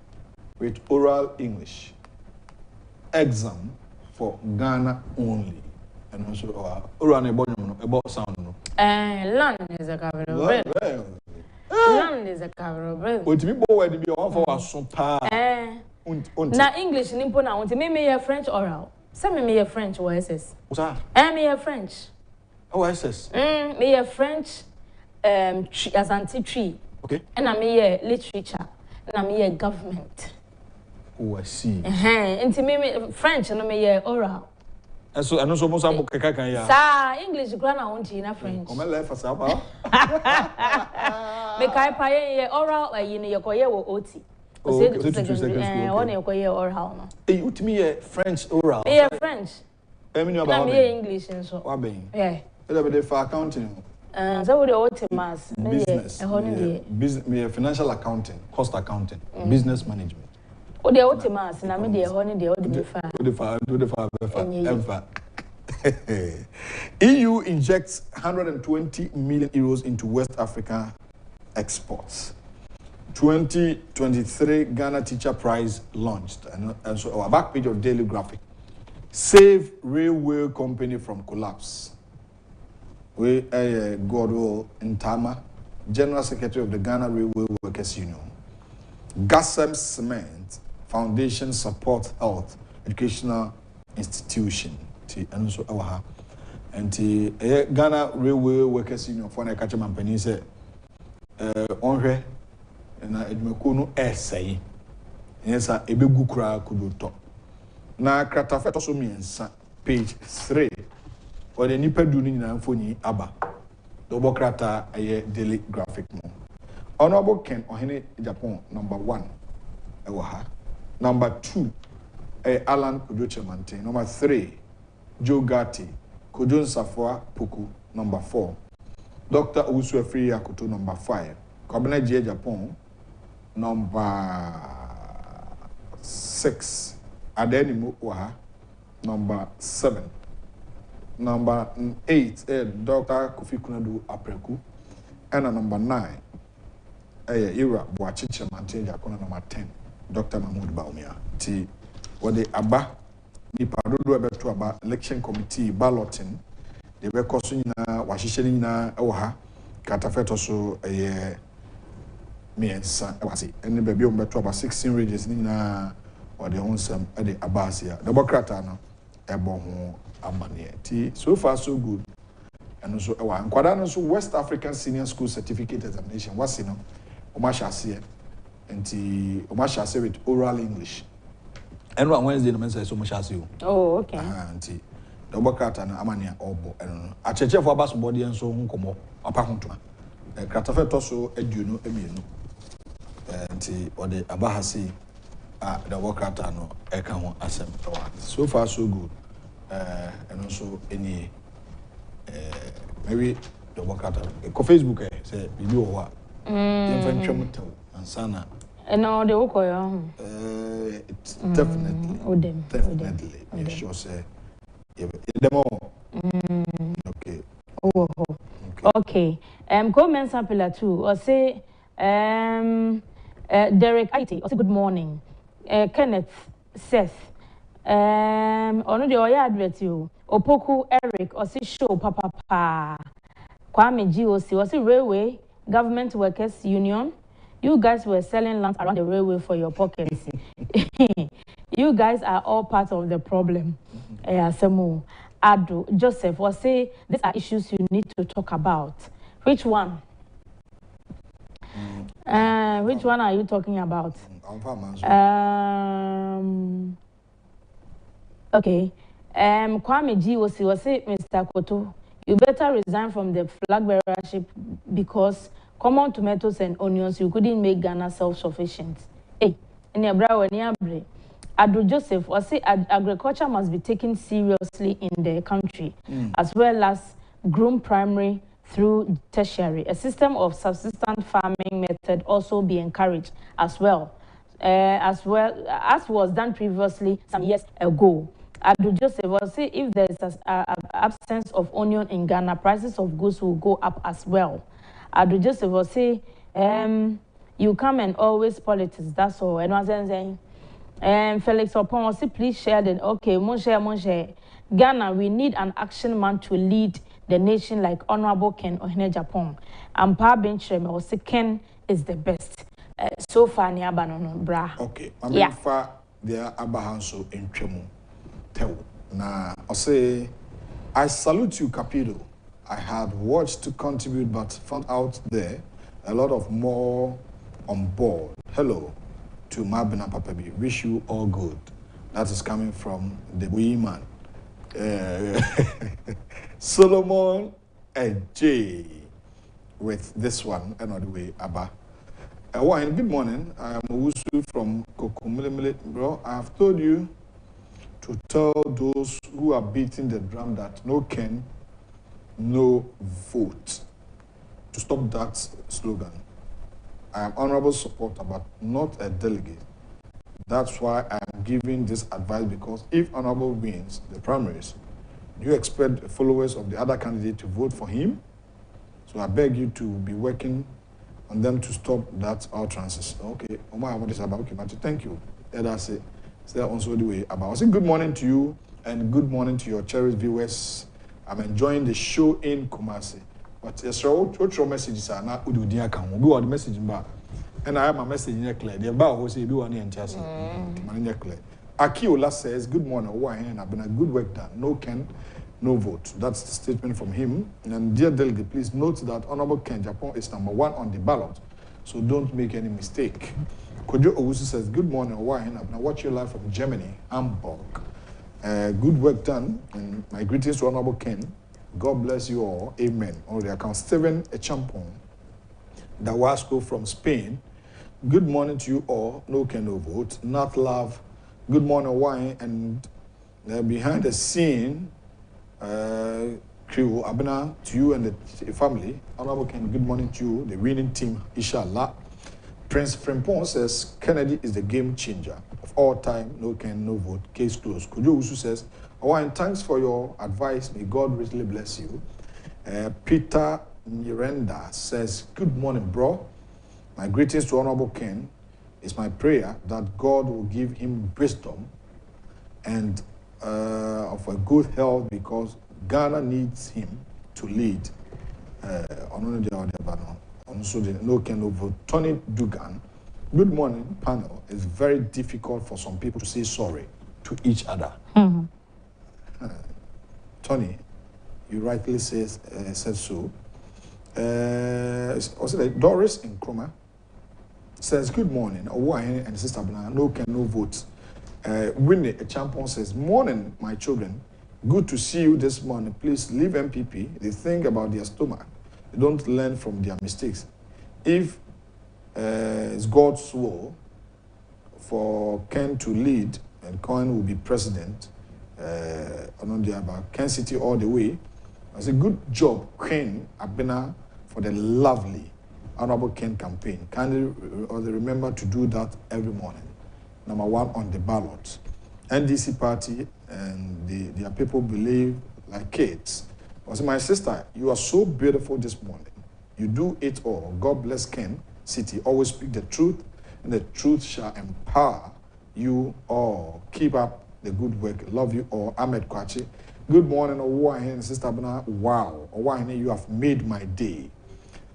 with oral English. Exam for Ghana only. And also oral about sound. Land is a capital. Land is a cover of bread. What people were to be on for us so na English nimpo na want me French oral. Some me French OSS. What's that? Me French. OSS. Me French as anti-tree. Okay. And I me literature. And I me government. Oh, I see. Into me French and me oral. And so I know so most of can ya. Sa English grana want in French. Come on, for sapa. Me kai pa ye oral you know you koye wo OT. O say the one you koye oral no. Eh utimi French oral. Me French. Me know about me English nso. Wa ben. Yeah. Ele be for accounting. So we the OT mass. Business. Business me financial accounting, cost accounting, business management. O de OT mass na me de ho ne de o de me fa. Do the fa. EU injects 120 million euros into West Africa exports. 2023 Ghana Teacher Prize launched. And so our back page of Daily Graphic. Save railway company from collapse. We Godwell Ntama, General Secretary of the Ghana Railway Workers Union. Gassem Cement Foundation support health educational institution. And also our and Ghana Railway Workers Union for na catch company say onhwe na edwumako no essay yesa ebegu kura kudoto na kratafe to so miensa page 3 or the nipa du ni nyina mfoni aba do krata Daily Graphic mo honorable Ken ohene Agyapong number 1 ewa ha number 2 Alan Ojochemante number 3 Joe Gatti, Kodun Safwa Puku, number 4. Dr. Usuefri Yakutu, number 5. Kwabena G. Agyapong, number 6. Adeni Mukwaha, number 7. Number 8, Dr. Kofi Kunadu Apreku. And number 9, Ira Boachiche Manteja, number 10. Dr. Mahmoud Baumia. T. Wade Abba. Nipa dodo ebeto aba election committee balloting de be koso nyina wahihye nyina ewo ha katafeto so miensa ewase ene be beto aba 16 regions nyina wade honsam de abasia democrat no ebo amane. So far so good. And also and kwada so West African Senior School Certificate Examination what's you know omashase and omashase with oral English. And on Wednesday no men say so omashase. Oh, okay. And the workata na amania obo eno a cheche for abaso body and so nkomo apa hontoma kratafe to so aduonu emienu nti ode abahasi the workata no eka ho asem so far so good and also any maybe the workata ko Facebook say bibi o wa yemfa ntwam ansana no de ukoyo it's definitely you sure say demo. Okay. Oh. Okay. Comment sample too. Or say Derek IT. Or say good morning. Kenneth Seth. Ono de oya advert you. Opoku Eric. Or say show papa. Kwame GOC. Or say railway government workers union. You guys were selling land around the railway for your pockets. You guys are all part of the problem. Addo, Joseph, will say these are issues you need to talk about. Which one? Which one are you talking about? Okay. Kwame G will say, Mr. Koto, you better resign from the flag bearership because common tomatoes and onions you couldn't make Ghana self-sufficient. Hey, in your brow and your brain. Addo Joseph will say agriculture must be taken seriously in the country, as well as groom primary through tertiary. A system of subsistence farming method also be encouraged as well as was done previously some years ago. Addo Joseph will say if there is an absence of onion in Ghana, prices of goods will go up as well. Addo Joseph will say you come and always politics, that's all. And what I'm saying. Felix Opon will say, please share the okay, mon share. Ghana, we need an action man to lead the nation like Honorable Ken Agyapong. And Pa Benchrem will say Ken is the best. So far, ni abanono bra. Okay, I'm yeah. Fa there abahanso in Tremu. Tell na I say I salute you, Capido. I had watched to contribute, but found out there a lot of more on board. Hello. To Mabina Papabi, wish you all good. That is coming from the woman. Solomon J with this one, another way, Abba. Good morning. I am Owusu from Kokomile. Bro, I have told you to tell those who are beating the drum that no Ken, no vote. To stop that slogan. I am honorable supporter, but not a delegate. That's why I am giving this advice, because if honorable wins the primaries, do you expect the followers of the other candidate to vote for him? So I beg you to be working on them to stop that utterances. Okay, Omar, what is about? Okay, Matthew, thank you. Yeah, that's it. Stay also the way about. I say good morning to you and good morning to your cherished viewers. I'm enjoying the show in Kumasi. But yes, what your messages are now? Udu dia kan. Obi wa the message ba. And I have my message in clear. The ba who say be one in chance. Man clear. Akiola says, "Good morning. Why and I've been a good work done. No Ken, no vote." That's the statement from him. And dear delegate, please note that Honorable Ken Agyapong is #1 on the ballot, so don't make any mistake. Kojo Owusu says, "Good morning. Why and I've been watching live from Germany, Hamburg. Good work done. And my greetings to Honorable Ken. God bless you all. Amen." On the account, Steven Agyapong, Dawasco from Spain. Good morning to you all. No Ken, no vote. Not love. Good morning, wine. And behind the scene, crew, Abena, to you and the family. Honorable Ken, good morning to you, the winning team, inshallah. Prince Frimpong says, Kennedy is the game changer of all time. No Ken, no vote. Case closed. Kojo Usu says, Wine, thanks for your advice. May God richly bless you. Peter Nyirenda says, good morning, bro. My greetings to Honorable Ken. It's my prayer that God will give him wisdom and of a good health, because Ghana needs him to lead. Also, the no Ken, no vote. Tony Dugan, good morning, panel. It's very difficult for some people to say sorry to each other. Tony, you rightly said so. Also, Doris in Kroma says, good morning. And Sister Bana, no can, no votes. Winnie, a champion, says, morning, my children. Good to see you this morning. Please leave MPP. They think about their stomach. They don't learn from their mistakes. If it's God's will for Ken to lead and Cohen will be president, Kencity all the way. I say, good job, Ken Abena, for the lovely Honorable Ken campaign. Kindly remember to do that every morning. Number 1 on the ballot. NDC party and their people believe like kids. I say, my sister, you are so beautiful this morning. You do it all. God bless Ken City. Always speak the truth, and the truth shall empower you all. Keep up the good work. Love you all. Ahmed Kwachi. Good morning, Owahene, Sister Bana. Wow, Owahene, you have made my day.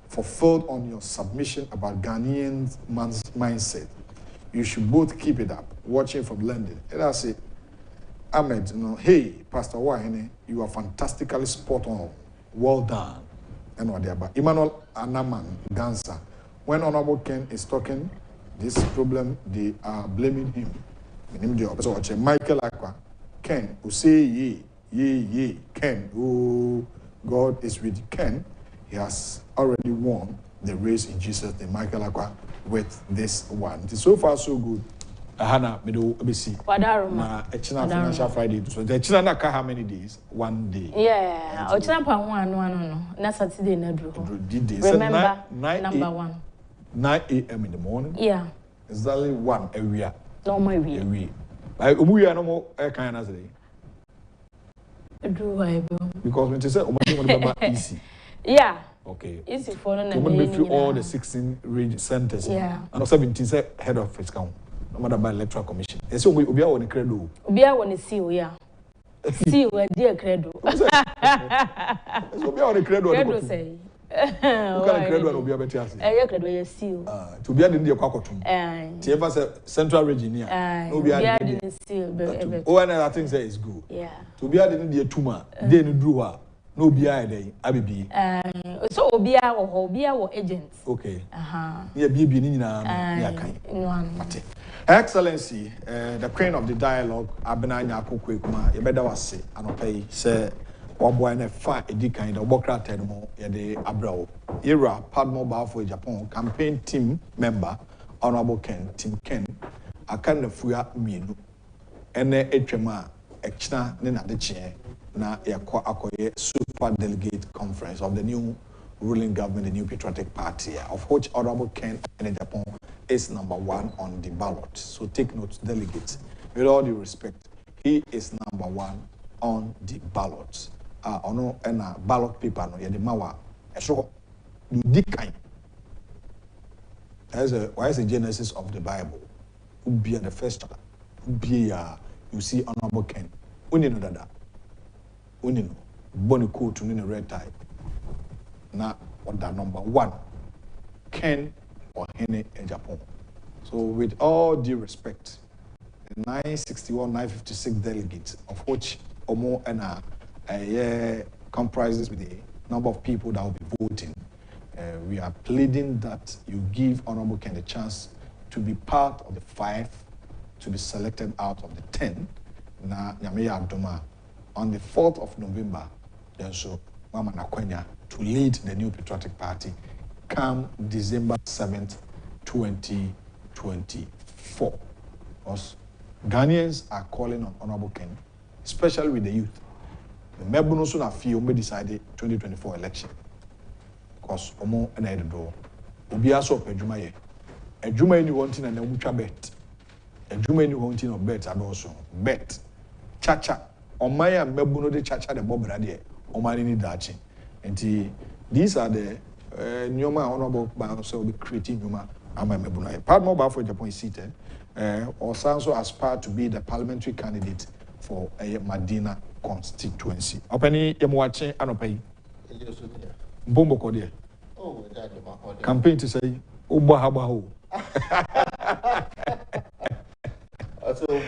Fulfilled on your submission about Ghanaian man's mindset. You should both keep it up. Watching from London. And I say, Ahmed, hey, Pastor Owahene, you are fantastically spot on. Well done. And what they about Emmanuel Anaman Gansa. When Honorable Ken is talking this problem, they are blaming him. Michael Aqua, Ken, who say ye, Ken, oh, God is with Ken. He has already won the race in Jesus' name. Michael Aqua with this one. It is so far so good. Hannah, middle ABC. Na Echina Financial Friday. So the Echina naka how many days? 1 day. Yeah. Echina pa one. Na Saturday na dro. Remember, number 1. 9 a.m. in the morning. Yeah. Exactly 1 area. No more area. Like we are no more kind of day. Because when you say remember easy. Yeah. Okay. Easy for no. Through all the 16 region centers. Yeah. And 17 say head of fiscal. No matter by electoral commission. And so we are on the credo. We are on the seal, yeah. Seal, dear credo. So we are on the credo. Credo say. Credo will be a better. Credo seal. To be in the Quacotum. Tieva say Central Region here. No, we are in the seal. Oh, and I think say is good. Yeah. To be in the Tuma, then do her. No be I Abibi. So Obia or agents. Okay. Yeah, Bibi Nina. Excellency, the queen of the dialogue, Abenanya Kukwekuma, Yebeda was say, Anope, say, Wabuana fa edi kind of Bokra Tenmo, Yede Abrao, Era, Padmore Baffour Agyapong, campaign team member, Honorable Ken, Team Ken, a kind of Fuya Minu, Ene Etrema, Echna, Nina de Chien, na Akoye Super Delegate Conference of the new ruling government, the new patriotic party, of which Honorable Ken and Agyapong is number 1 on the ballot. So take note, delegates. With all due respect, he is number 1 on the ballot. Ono and a ballot paper no yede mawa. So you decline. Why is the Genesis of the Bible? Be the first chapter. Be you see Honorable Ken. Unino dada. Unino. Boni coat to the red tie. Now on that number 1, Ken or Hene Agyapong. So with all due respect, the 961, 956 delegates, of which Omo and comprises with the number of people that will be voting, we are pleading that you give Honorable Ken a chance to be part of the 5, to be selected out of the 10. Na Nyameya Adoma on the 4th of November, then so Mama Nakwenya to lead the new patriotic party come December 7th, 2024. Because Ghanaians are calling on Honorable Ken, especially with the youth. The Mebuno soon feel may decided 2024 election. Because Omo and I do. Ubia so Pejumaye. A Juma any wanting and a mucha bet. A Juma any wanting of bet and also bet. Chacha. On my Mebuno de Chacha the Bob Radie. Omanini Dachi. And these are the Nyoma Honorable Banks will be creating Nyoma Ama Mebuna. Padmore Baffour Agyapong is seated. Also aspire to be the parliamentary candidate for a Medina constituency. Openi Yamuache Anopai. Bombo Kodia. Oh, campaign to say Ubahabaho.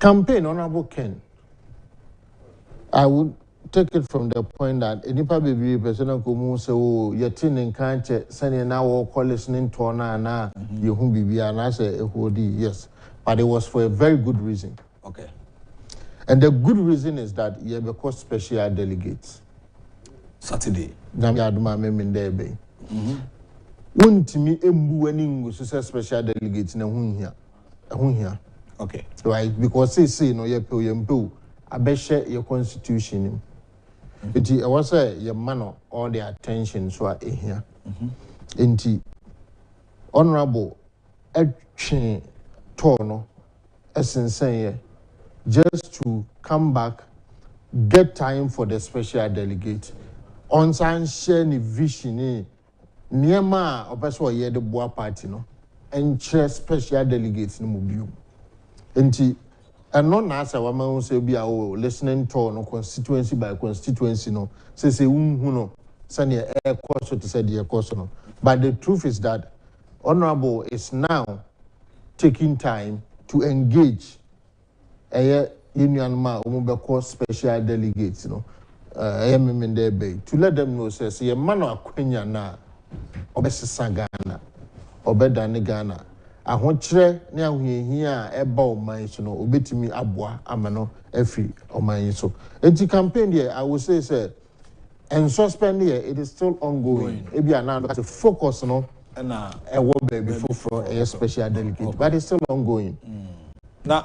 Campaign, Honorable Ken. I would take it from the point that any baby person come say, oh, you're tinning can't send now or listening to na you whom be and I say yes. But it was for a very good reason. Okay. And the good reason is that you have because special delegates. Saturday. Namyaduma memin there be. Won't me embu special delegates in here. Okay. Right? Because they say no you I bet share your constitution. It was your man all the attention so here. Inti honorable action tono essence just to come back, get time for the special delegate. On sign share ni vision Niema opeso ye the boa party no and chair special delegates no mobile. Enti and not nasa wama say be listening to no constituency by constituency no say no send your air course to say the course no. But the truth is that honorable is now taking time to engage a union ma umubeko special delegates no to let them know say a man of Quenya na obesisa Ghana obedane Ghana ahonkyere ne ahohia eba oman so no obetimi aboa amano afi oman so enti campaign there I will say and suspend here it is still ongoing ebia now to focus no na ewo baby for a special delegate but it's still ongoing na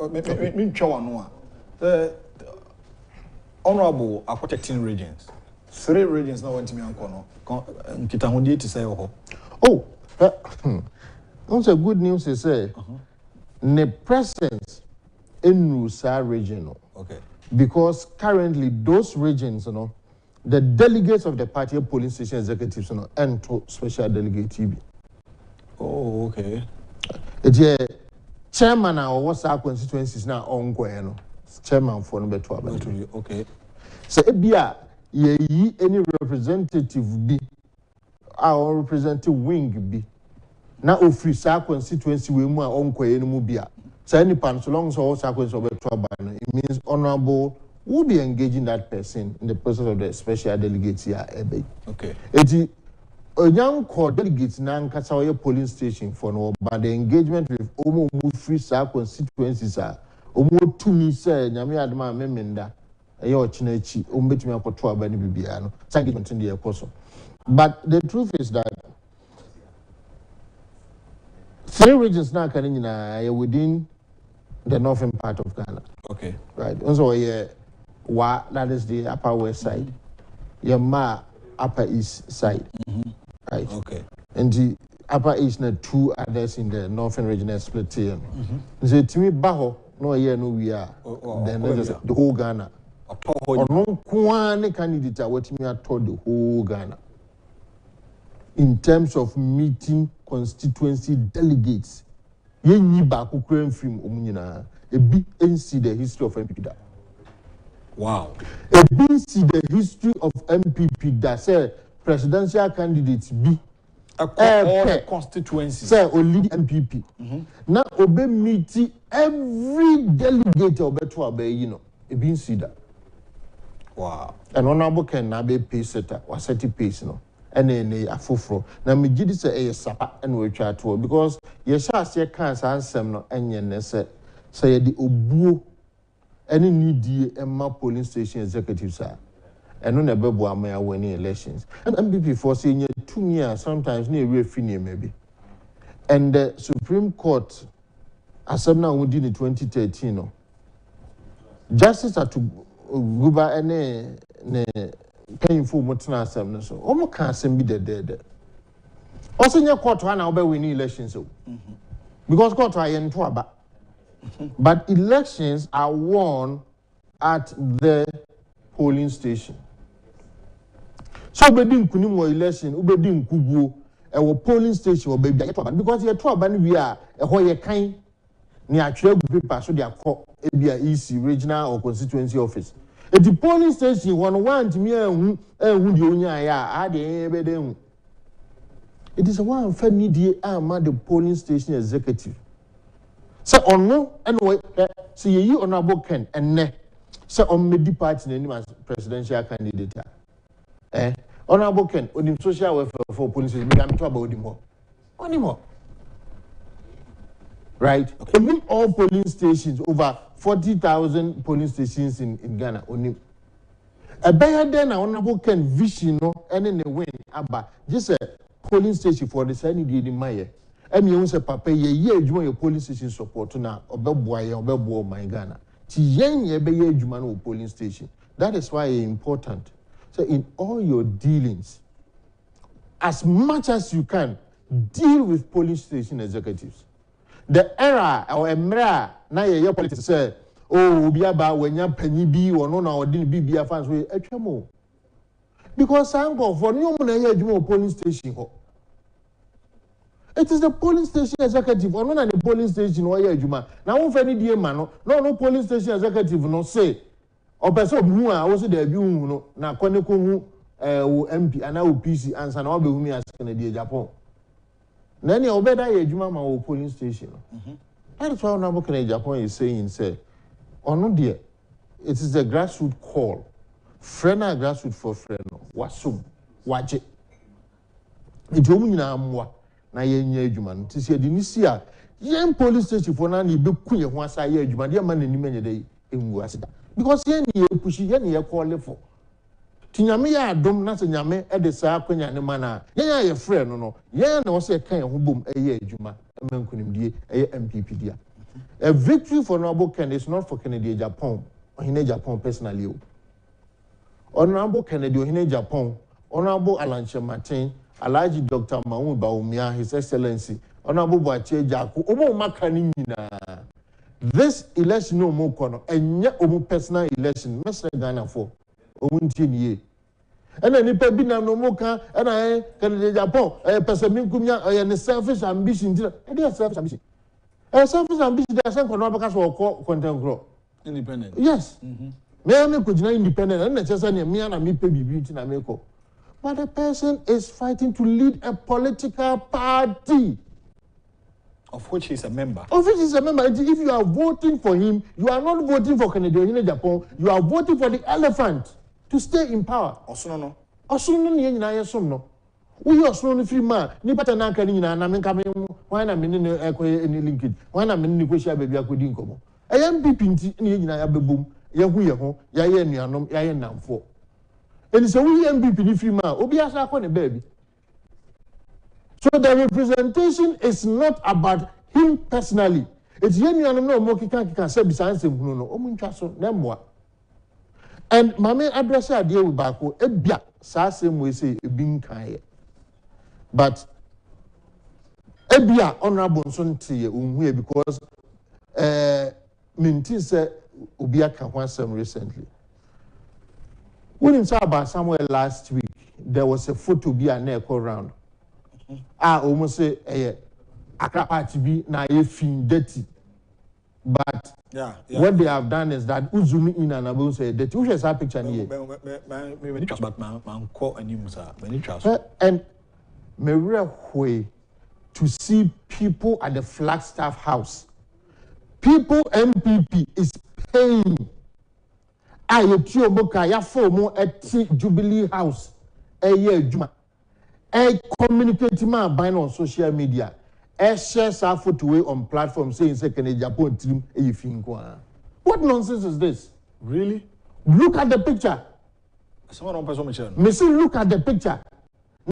me twa wano a honorable are protecting regions 3 regions now went to me anko no nkita hodi to say also good news is the presence in Nusa region. Okay. Because currently those regions, the delegates of the party polling station executives, and to special delegate TB. Oh, okay. The chairman or what's our constituencies now ongoing, chairman for number 12. Okay. So ye any representative be our representative wing be. Now, if our constituency we more ongoing no mubia. So any pan so long so our constituency it means honorable will be engaging that person in the process of the special delegates here. Okay. It a young core delegates now Kasawaya polling station for no, but the engagement with almost free our constituencies are almost to me say Nyami Adama Memenda. Ayo chinechi umbetimi akotoa bani bibiano engagement in the ekoso. But the truth is that 3 regions now can within the northern part of Ghana. Okay. Right. Also that is the upper west side. Ma upper east side. Right. Okay. And the upper east na 2 others in the northern region split here. So to me baho no we are then the whole Ghana. Or no one candidate what me told the whole Ghana. In terms of meeting constituency delegates, ye ni ba kukure film omunyina e bi see the history of MPP. Wow. E bi see the history of MPP that say presidential candidates be all the constituencies say only MPP. Now obe meet every delegate obeto abe e bi see that. Wow. And honorable Ken na be pace setter or set pace and then afofro na me gidi say sapa and we try to because ye sha se kan san sem no enye ne say ye di obuo any need emma polling station executives are and no bebo amaya winning elections and MPP for say nye 2 years sometimes near refini maybe and the Supreme Court assemna wudi in 2013 no justice at guba ene ne painful mutna assembly so omo kan asem bi de also nye court na obe win elections because court are into aba but elections are won at the polling station so obedi nkunim wo election obedi nkubuo e wo polling station obebi ayeto aba because ye to aba no wi a ho ye kan ni atwere gu paper so dia kọ ebia EC regional or constituency office. At the polling station, one me who the onya it is a one fair need the polling station executive. So on no anyway see you honorable Ken and ne say on me party name as presidential candidate. Honorable Ken, on the social welfare for police, me am talk about him more. Right? Okay. All polling stations, over 40,000 polling stations in Ghana. Only a better than honorable Ken vision no and in the win about just a polling station for the sunny day in Maya. And you say, Papa, ye join your polling station support now, or Bellboy, my Ghana. Tiyen ye be ye Jumano polling station. That is why it's important. So, in all your dealings, as much as you can, deal with polling station executives. The era or emra na your politics say, oh, biaba when ya penny be or no or didn't be fans with a because I'm going for no one polling station. It is the polling station executive or not the polling station or Juma. Now, if any dear man, no polling station executive no say, or person who are also the view na Koneko MP and now PC answer and all be whom asking the Agyapong. Then you obey that Juma polling station. That is why Honorable Agyapong is saying, say, or no dear, it is the grassroots call. Friend and grassroots for friend. Wasum, watch it. It's only now. Na yenye adwuma to see the nisia yen police station for na ni be kunye ho asa ye adwuma de man nanim enye dey engu asida because yen ye push yen ye call for tinyame ya adom na se nyame e de saa kwanya ne mana yen ye frɛ no yen na wo se kan ho bom eye adwuma emankunimdie eye MPP dia a victory for Honorable Ken is not for Kennedy Agyapong or Hine Agyapong personally. Honorable Kennedy or Hine Agyapong, Honorable Alanche Martin, Alhaji Dr. Mahmoud Bawumia, His Excellency, Honorable Boache Jaku, Omo Makanina. This election no more corner, and yet Omo personal election, Mr. Ghana for Omuntini. And then if Pebina no more can, and I can Japan, a person Kumia, and a selfish ambition, and they are selfish ambition. A selfish ambition, they are saying because or content grow. Independent. Yes. Me could not independent, and necessarily me and me pay beauty in America. But the person is fighting to lead a political party. Of which he's a member. Of which he's a member. If you are voting for him, you are not voting for Kennedy or Agyapong, you are voting for the elephant to stay in power. Osono. Osono ni nyina yesom no. We osono ni free man, ni pata na kan nyina na menka me why na me ne ekoye any linkage. Why na me ne kwehia baabi akodi nkomo. MPP nti ni nyina ya bebom, ya hu ye ho, ya ye nuanom, ya ye namfo. And so we MPP ni free man, obi asa akọ ne baby. So the representation is not about him personally. It's yen nuanom na omo kika say bisanse hunu no, omo ntwa so na mmoa. And mame address ade we baako ebia saa same we say ebi nkan ye. But ebia honorable nso ntie onhu because minti say obi aka ho asem recently. When in about somewhere last week, there was a photo be an echo round. I almost say a party be na fin dirty. But what they have done is that zoom in and about say dirty. Which is our picture here? And me way to see people at the Flagstaff House. People MPP is paying. I tio boka ya fomo at Jubilee House year juma. Communicate ma buying on social media. Share sa photo on platform saying second Agyapong team What nonsense is this? Really? Look at the picture. Someone on person me say look at the picture.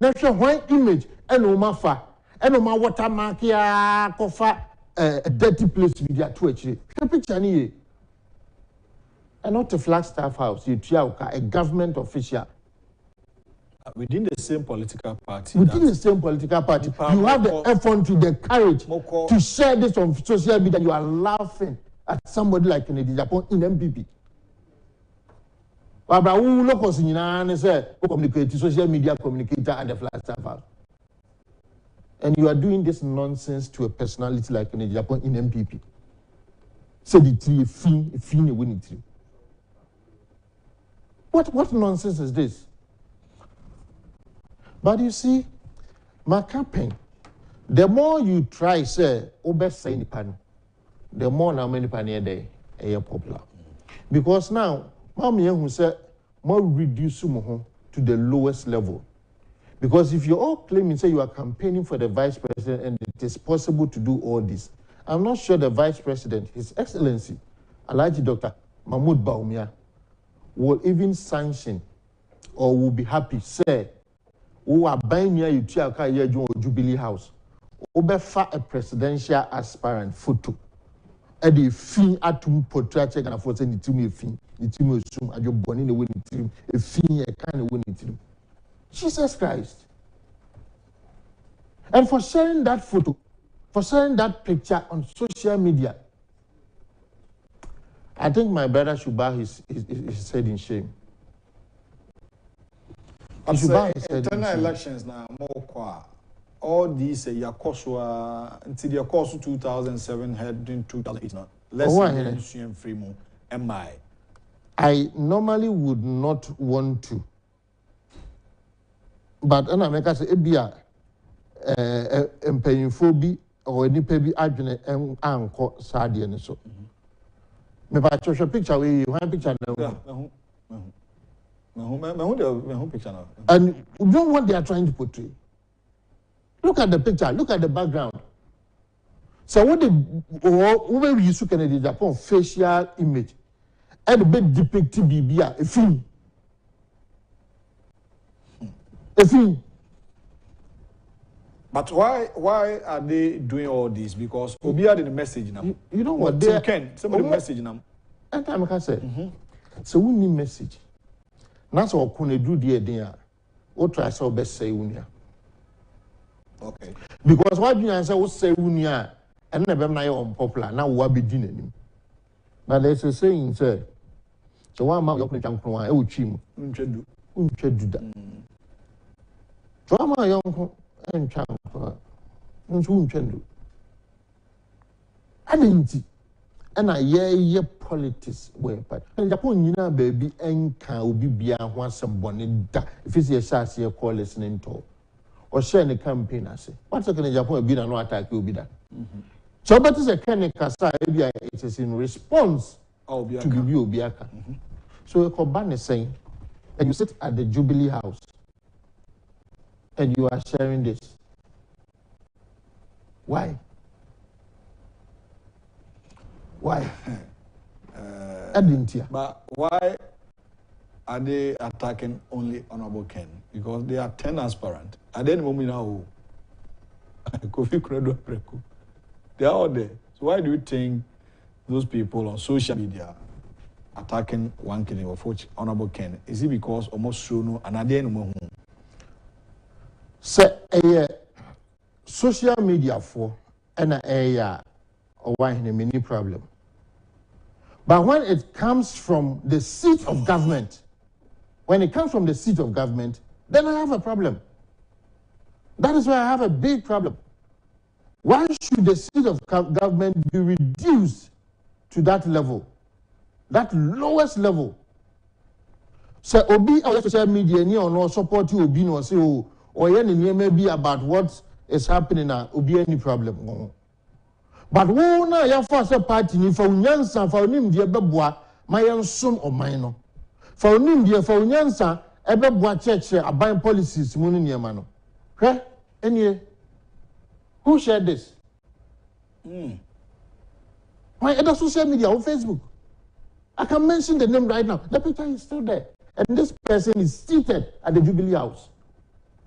Natural white image and omafa and oma watermark ya kofa a dirty place media to actually. The picture ni. And not a Flagstaff House, a government official. Within the same political party. Within the same political party. You have the effort, the courage to share this on social media. You are laughing at somebody like Kennedy Agyapong in MPP. But who look us in communicate social media communicator at the Flagstaff House. And you are doing this nonsense to a personality like Kennedy Agyapong in MPP. Say the tree, fin, winning tree. What nonsense is this? But you see, my campaign, the more you try, say, obey say the more now many pan there, popular. Because now, Mami who said, more reduce to the lowest level. Because if you're all claiming, say you are campaigning for the vice president and it is possible to do all this, I'm not sure the vice president, His Excellency, Alhaji Dr. Mahmoud Bawumia, will even sanction or will be happy, say, who are buying near you to Jubilee House, over a presidential aspirant photo. And the fee atum portrait and for sending to me a fee, it will assume at your born in the winning team, a fee, a kind of winning team. Jesus Christ. And for sharing that photo, for sharing that picture on social media, I think my brother should bow his head in shame. I'm saying internal elections now more all these Yakoswa until the course of 2007 heading 2008 now. Less than free more. I normally would not want to. But I make us say be a phobia or any baby adjunct and anchor sadi and so. Me ba chocho picture we one picture now. And you know what they are trying to portray. Look at the picture, look at the background. So what we use to Kennedy Japan facial image and the big depicted BBA a film. A film. But why are they doing all this? Because Obia did the message now. You know what they can somebody message now. And time I said, so we need message. That's all can do the or try so best say unia. Okay. Because what you answer was say unia and never now unpopular. Now what be doing? But there's a saying, sir. So one man young jump from a chim. Unchedu that. So I'm a young and champ. Unchedu. I didn't. And I hear politics where part. And Japan, you know, baby, and can be beyond once some bonnet. If it's a sassy call listening to or sharing a campaign, I say, what's a Japan be no attack will be done. So, but it's a kind of cassa, it is in response to the Biaka. So, a Koban is saying, and you sit at the Jubilee House and you are sharing this. Why? Why? But why are they attacking only Honorable Ken? Because they are 10 aspirant. At any moment now, Kofi Credo Preku, they are all there. So why do you think those people on social media attacking one killing of Honorable Ken? Is it because almost Suno and at the end of the social media for an area or why in a mini problem? But when it comes from the seat of government, then I have a problem. That is why I have a big problem. Why should the seat of government be reduced to that level, that lowest level? So, Obi, our social media, or no support you, Obi, no say, or any maybe about what is happening now, Obi, any problem. But who na ya force party ni for unyansa for onim de beboa mayen som o man no for onim de for unyansa e beboa cheche aban policies mu no niema no hwe enie who shared this why other social media on Facebook I can mention the name right now. The picture is still there and this person is seated at the Jubilee House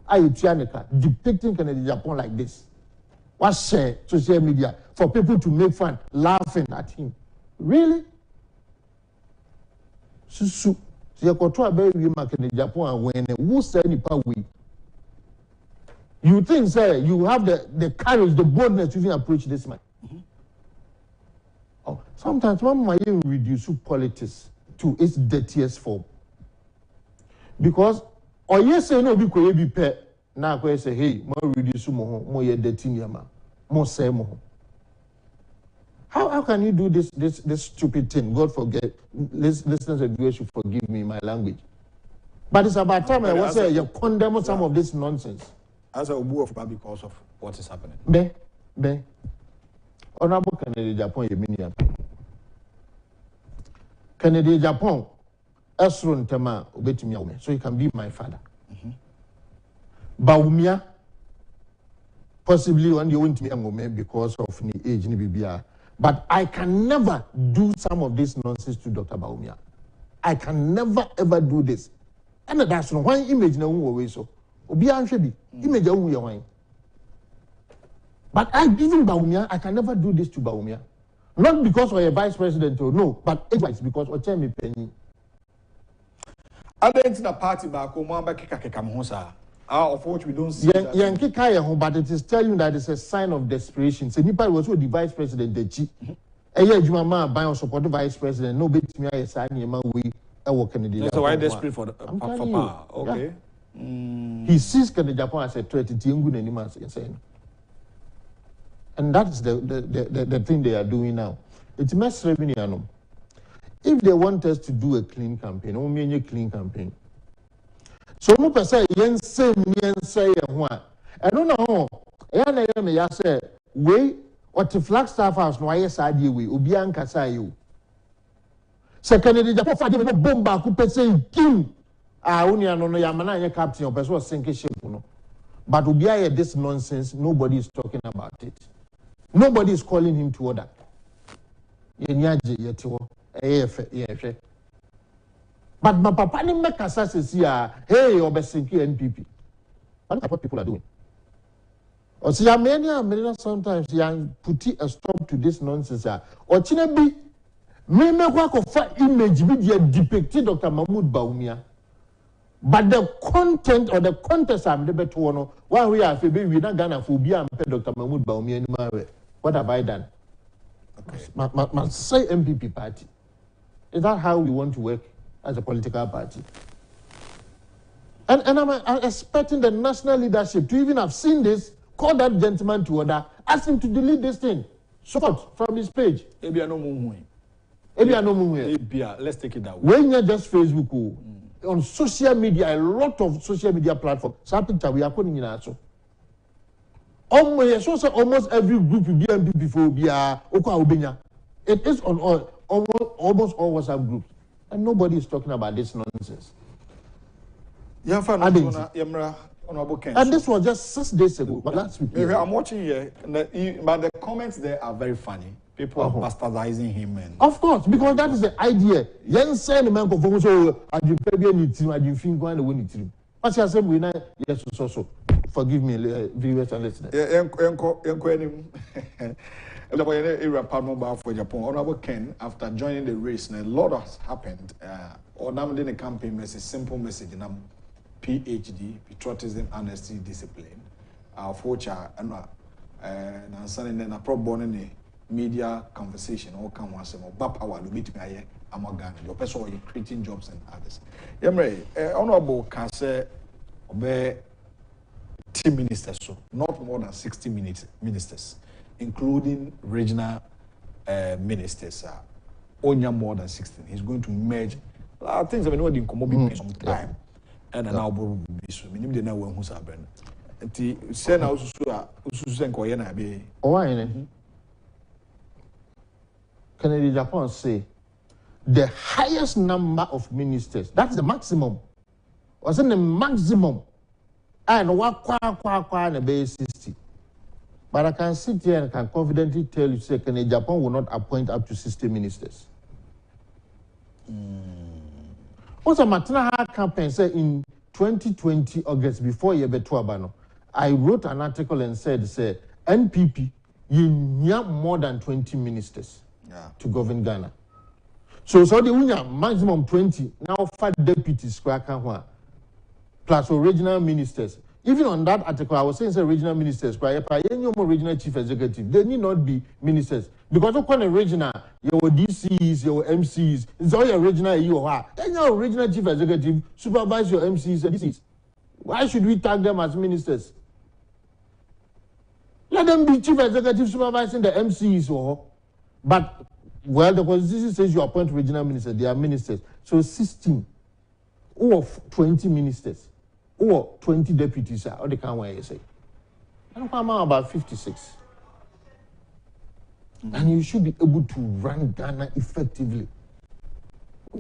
Ayutianika depicting Kennedy Japan like this. What share social media for people to make fun, laughing at him? Really? Susu, you control baby market Japan when who say any power we? You think, sir, you have the courage, the boldness to even approach this man? Oh, sometimes one might even reduce politics to its dirtiest form. Because, or yes, no, because be pet. Now I say, hey, more reduce more dirty more say more. How can you do this stupid thing? God forget, listeners and viewers should forgive me my language. But it's about time I was say you condemn some of this nonsense. As a move because of what is happening. Be Honorable Kennedy Japan Yemini. Kennedy Agyapong, Esron Tema, Obetumi, so he can be my father. Baumia, possibly when you want me because of the age in BBR. But I can never do some of this nonsense to Dr. Baumia. I can never ever do this. And that's one image na way so. Obi anhwe image awu ye wan. But even Baumia, I can never do this to Baumia. Not because we're a vice president or no, but it's because of Chemi Penny. I don't the party back home, of which we don't see. But it is telling you that it's a sign of desperation. So Nipa was the vice president, the chief. Jumama by support the vice president, no bit me a sign your way. So why desperate for power? Okay. Yeah. He sees Japan as a threat to insane. And that's the thing they are doing now. It's mass revenue. If they want us to do a clean campaign, only a clean campaign. So no per se yen say one. I don't know. I say we what the Flagstaff House no yes idea we obi ankasa you. Second the Japan fa dey bomba ku pese kim. Only no ya mana anya captain o person sink ship no. But obi aye this nonsense, nobody is talking about it. Nobody is calling him to order. Yenyaje yetiwo. But my papa didn't make us say, hey, obesinki NPP. That's what people are doing. Or see, many sometimes put a stop to this nonsense. Or Chinabi, me work of image be depicted Dr. Mahmoud Baumia. But the content or the contest I'm the better one. One we are we not gonna phobia and pay Dr. Mahmoud Baumia anymore. What have I done? Okay. My say MPP party. Is that how we want to work as a political party? And I'm expecting the national leadership to even have seen this, call that gentleman to order, ask him to delete this thing, short from his page. Let's take it that way. When you're just Facebook, on social media, a lot of social media platforms, some picture we are putting in our show. Almost every group will be before it is on almost all WhatsApp groups. And nobody is talking about this nonsense. And this was just 6 days ago. But last week. I'm watching here, but the comments there are very funny. People are bastardizing him. Of course, because that is the idea. Yes, forgive me, viewers and listeners. Padmore for Japan. Honorable Ken, after joining the race, a lot has happened. Or now the campaign message, simple message, PhD, patriotism, honesty, discipline. Our future and then a pro born in a media conversation. All come once more. Baffour will meet me. I'm a gun. Your person are creating jobs and others. Yemre, Honorable can say, obey team ministers, so not more than 60 ministers. Including regional ministers, only more than 16. He's going to merge. Things have been in commodity some time, and now will be so. Minimum the now who's a brand. And the send out Susan Koyana be. Kencity Japan say the highest number of ministers, that's the maximum, wasn't the maximum, and what and a 60. But I can sit here and can confidently tell you, say, Japan will not appoint up to 60 ministers. Also, Matana campaign said in 2020 August before Yebetuabano, I wrote an article and said, say, NPP, you need more than 20 ministers to govern Ghana. So the maximum 20, now 5 deputies, plus original ministers. Even on that article, I was saying regional ministers, regional chief executive, they need not be ministers. Because of the regional, your DCs, your MCs, it's all your regional you are. Then your regional chief executive supervise your MCs and DCs. Why should we tag them as ministers? Let them be chief executive supervising the MCs. But, well, the constitution says you appoint regional ministers, they are ministers. So 16 or 20 ministers. Or 20 deputies are, or they can't wait, you say. I don't know about 56. And you should be able to run Ghana effectively.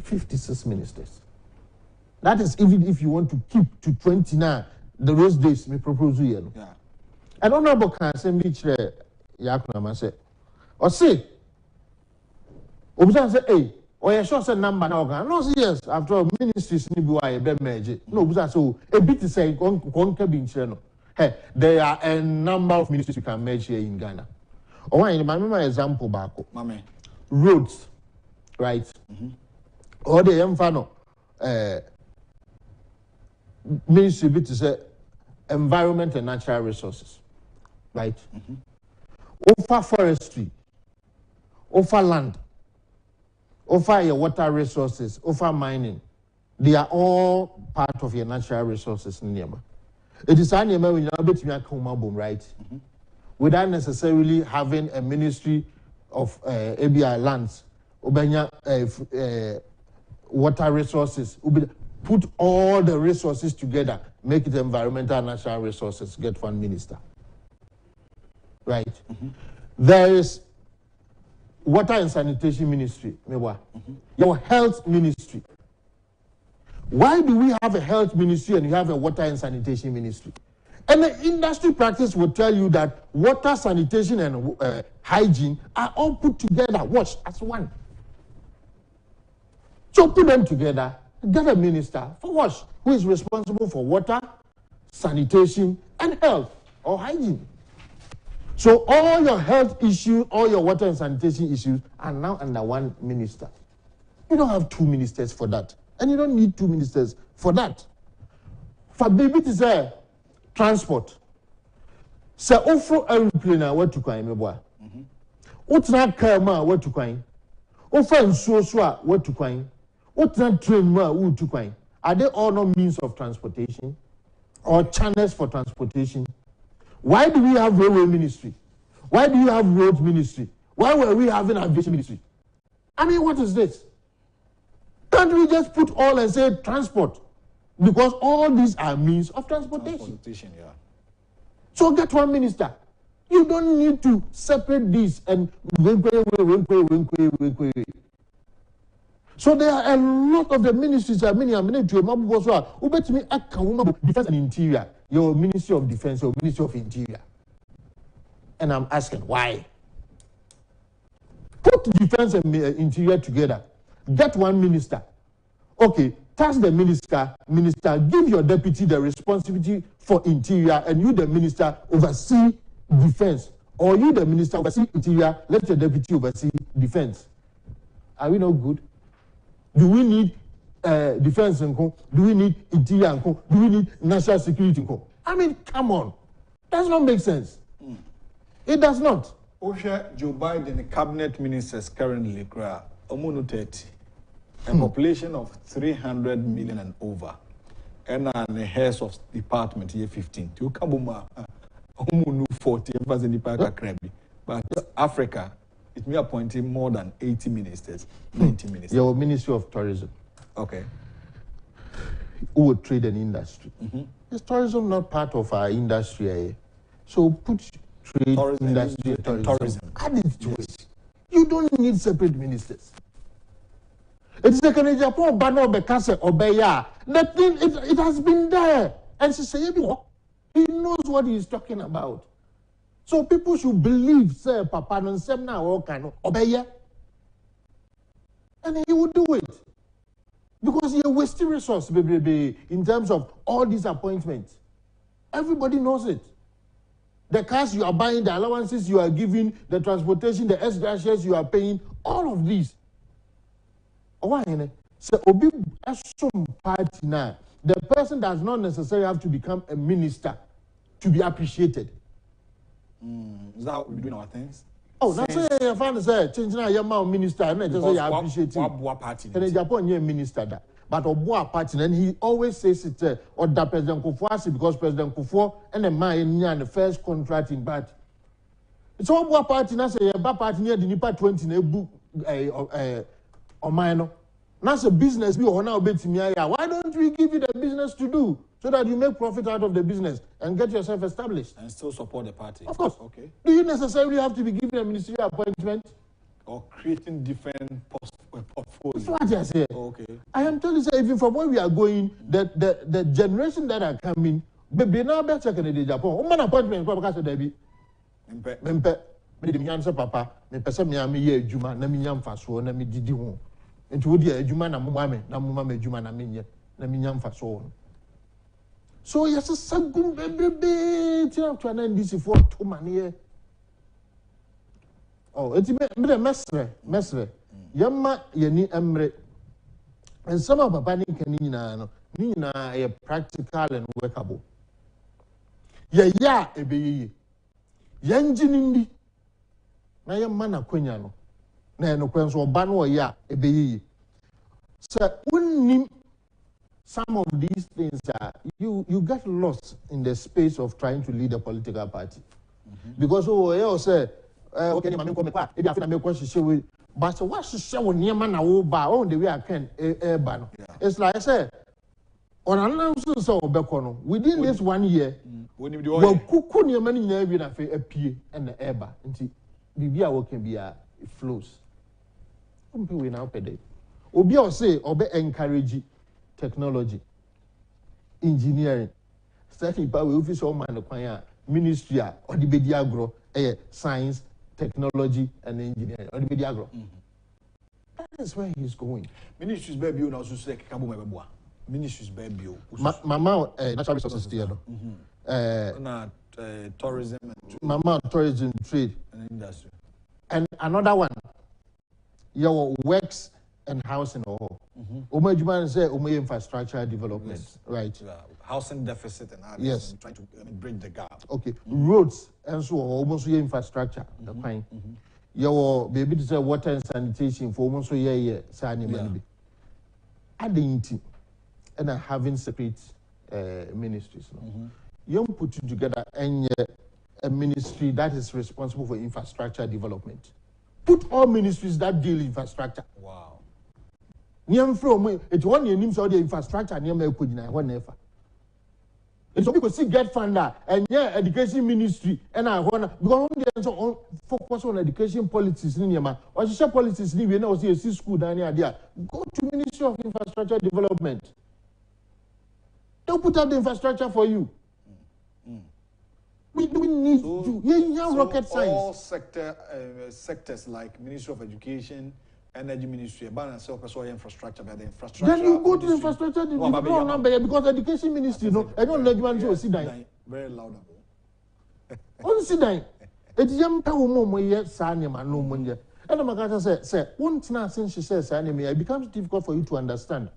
56 ministers. That is even if you want to keep to 29, those days, me propose you. Yeah. And Honorable Assembly Chair Yakuna say, or say, Obusan say, hey, or you sure say number now? No, yes, after all, ministries need to be a bed magic. No, Obusan so a bit to say, one cabin channel. Hey, there are a number of ministries you can merge here in Ghana. Or one, my example back, roads, right? Or the Mfano ministry bit to say environment and natural resources, right? Over forestry, over land, over your water resources, over mining, they are all part of your natural resources in Niama. It is when you are able to come up, right? Without necessarily having a ministry of ABI lands, water resources, put all the resources together, make it environmental and natural resources, get one minister. Right? There is water and sanitation ministry, your health ministry. Why do we have a health ministry and you have a water and sanitation ministry? And the industry practice will tell you that water, sanitation, and hygiene are all put together, watch, as one. So put them together, get a minister for what? Who is responsible for water, sanitation, and health or hygiene. So all your health issues, all your water and sanitation issues are now under one minister. You don't have two ministers for that. And you don't need two ministers for that. For baby to say transport. Say offer airplane what to coin me boy. Utra car ma what to coin. Offer so what to coin. Utra train ma what to coin. Are they all not means of transportation or channels for transportation? Why do we have railway ministry? Why do you have road ministry? Why were we having aviation ministry? I mean, what is this? Can't we just put all and say transport? Because all these are means of transportation. Yeah. So get one minister. You don't need to separate this and so there are a lot of the ministries that many defense and interior, your Ministry of Defense, your Ministry of Interior. And I'm asking why? Put defense and interior together. Get one minister. Okay, task the minister, give your deputy the responsibility for interior, and you, the minister, oversee defense. Or you, the minister, oversee interior, let your deputy oversee defense. Are we not good? Do we need defense and co? Do we need interior and co? Do we need national security and co? I mean, come on. Does not make sense. It does not. Osha Joe Biden, the cabinet ministers currently, Omunu 30. A population of 300 million and over. And the heads of department here 15. To Kabuma, Omunu 40, but Africa, it may appointing more than 80 ministers, 90 ministers. Your Ministry of Tourism. Okay. Who would trade and industry? Is tourism not part of our industry? So put trade, tourism, industry, and tourism. Add it to it. You don't need separate ministers. It is like Agyapong Bano Bekase Obeya. That thing, it has been there. And she said, he knows what he is talking about. So people should believe, say, Papa non semna or can Obeya. And he would do it. Because you're wasting resource, baby, in terms of all these appointments. Everybody knows it. The cars you are buying, the allowances you are giving, the transportation, the S-dashes you are paying, all of these. So Obi Asum party now, the person does not necessarily have to become a minister to be appreciated. Is that what we're doing our things? Oh, that's why I found say changing a young minister and just say I appreciate him. And in Japan, you're a minister that. But Obua party, and he always says it or that President Kufuor because President Kufuor and the man in the first contract in Bat. It's all Obua party now say a party near the Nipa 20 in a book or minor. That's a business we are now betting me. Why don't we give you the business to do so that you make profit out of the business and get yourself established and still support the party? Of course. Okay. Do you necessarily have to be given a ministerial appointment? Or creating different portfolios. That's what I say. Okay. I am telling you, even from where we are going, the generation that are coming, baby, now better can the Japan. Oh, man, appointment, Papa Debbie. Mempe, me the answer, Papa, me person me ami ye juma, na mi nyam faso, na mi didi ho. Into would ye juma na mama me juma na minye, na mi nyam faso. So yes, a sagum baby, till to an end this for 2 money. Oh, it's me mesre. Yamma yeni emre. And some of Papa Nina a practical and workable. Ya ebe yanjinindi. Na yamma kwenyano. Na no kwenso obano ya ebe So when some of these things are you get lost in the space of trying to lead a political party. Because you say okay, mama come kwa e bi afina me kwahihye we but what hihye wo niam na wo ba on the way I can ba no it's like I say on announce so obeko no within this 1 year we kuku niam na nyina wi na fe apie na eba nti bibia wo can be it flows umpe we na opede obi o say obe encourage technology engineering starting by we office o man kwan a ministry a odi bedi agro science technology and engineering or the media agro. That is where he's going. Ministries baby you also say kabu mebeboa. Ministries baby mama natural resources there na tourism and mama tourism trade and industry. And another one your works and housing or Omajman say infrastructure development, yes. Right? Yeah. Housing deficit and others, yes. And trying to bridge the gap. Okay, roads and so almost infrastructure. The fine. Your baby to say water and sanitation for almost a year. Sani adding and having separate ministries. You put together and a ministry that is responsible for infrastructure development. Put all ministries that deal infrastructure. Wow. Niam from it one year names all the infrastructure near me could whenever. And so because see get funder and education ministry and I want because on focus on education policies in Yama or social policies we now see a school down here. Go to Ministry of Infrastructure Development. They'll put up the infrastructure for you. We need to rocket science. All sectors like Ministry of Education, Energy Ministry, balance infrastructure, but the infrastructure. Then you go to the infrastructure development because education ministry, no, I don't let you sit down. Very loud. On sit down. It's young power yet, Sanya, man, no money. And I'm going to say, once now since she says, Sanya, it becomes difficult for you to understand.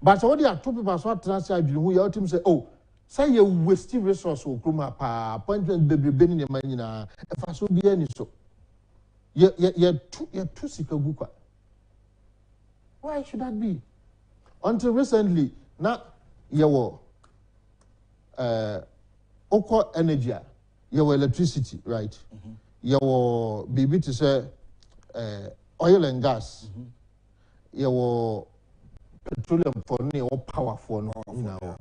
But already are two people so transcribe who you him say, oh, say you wasting resource or kuma pa appointment baby ben in your man if I so be any so. You're too sick of Guka. Why should that be? Until recently, now your Oko energy, your electricity, right? Your baby to say oil and gas, your petroleum for me or power for now.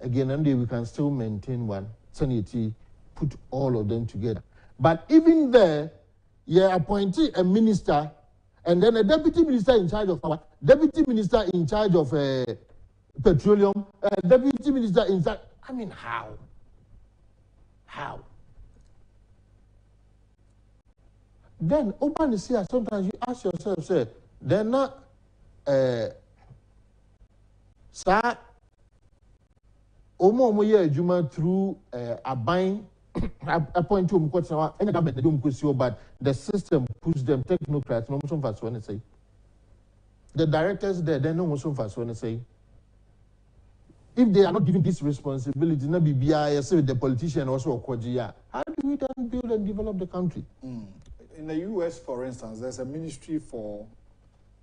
Again, and we can still maintain one sanity, put all of them together. But even there, you appointee a minister and then a deputy minister in charge of power, deputy minister in charge of petroleum, deputy minister in charge. I mean, how? How? Then open the sea. Sometimes you ask yourself, say, they're not sir. Omo ye juma through a buying a point to Mukotsawa and the government don't push you, but the system push them technocrats no more fast when say. The directors there, they know more fast when say. If they are not given this responsibility, not be BIS with the politician also Kojia, how do we then build and develop the country? In the US, for instance, there's a ministry for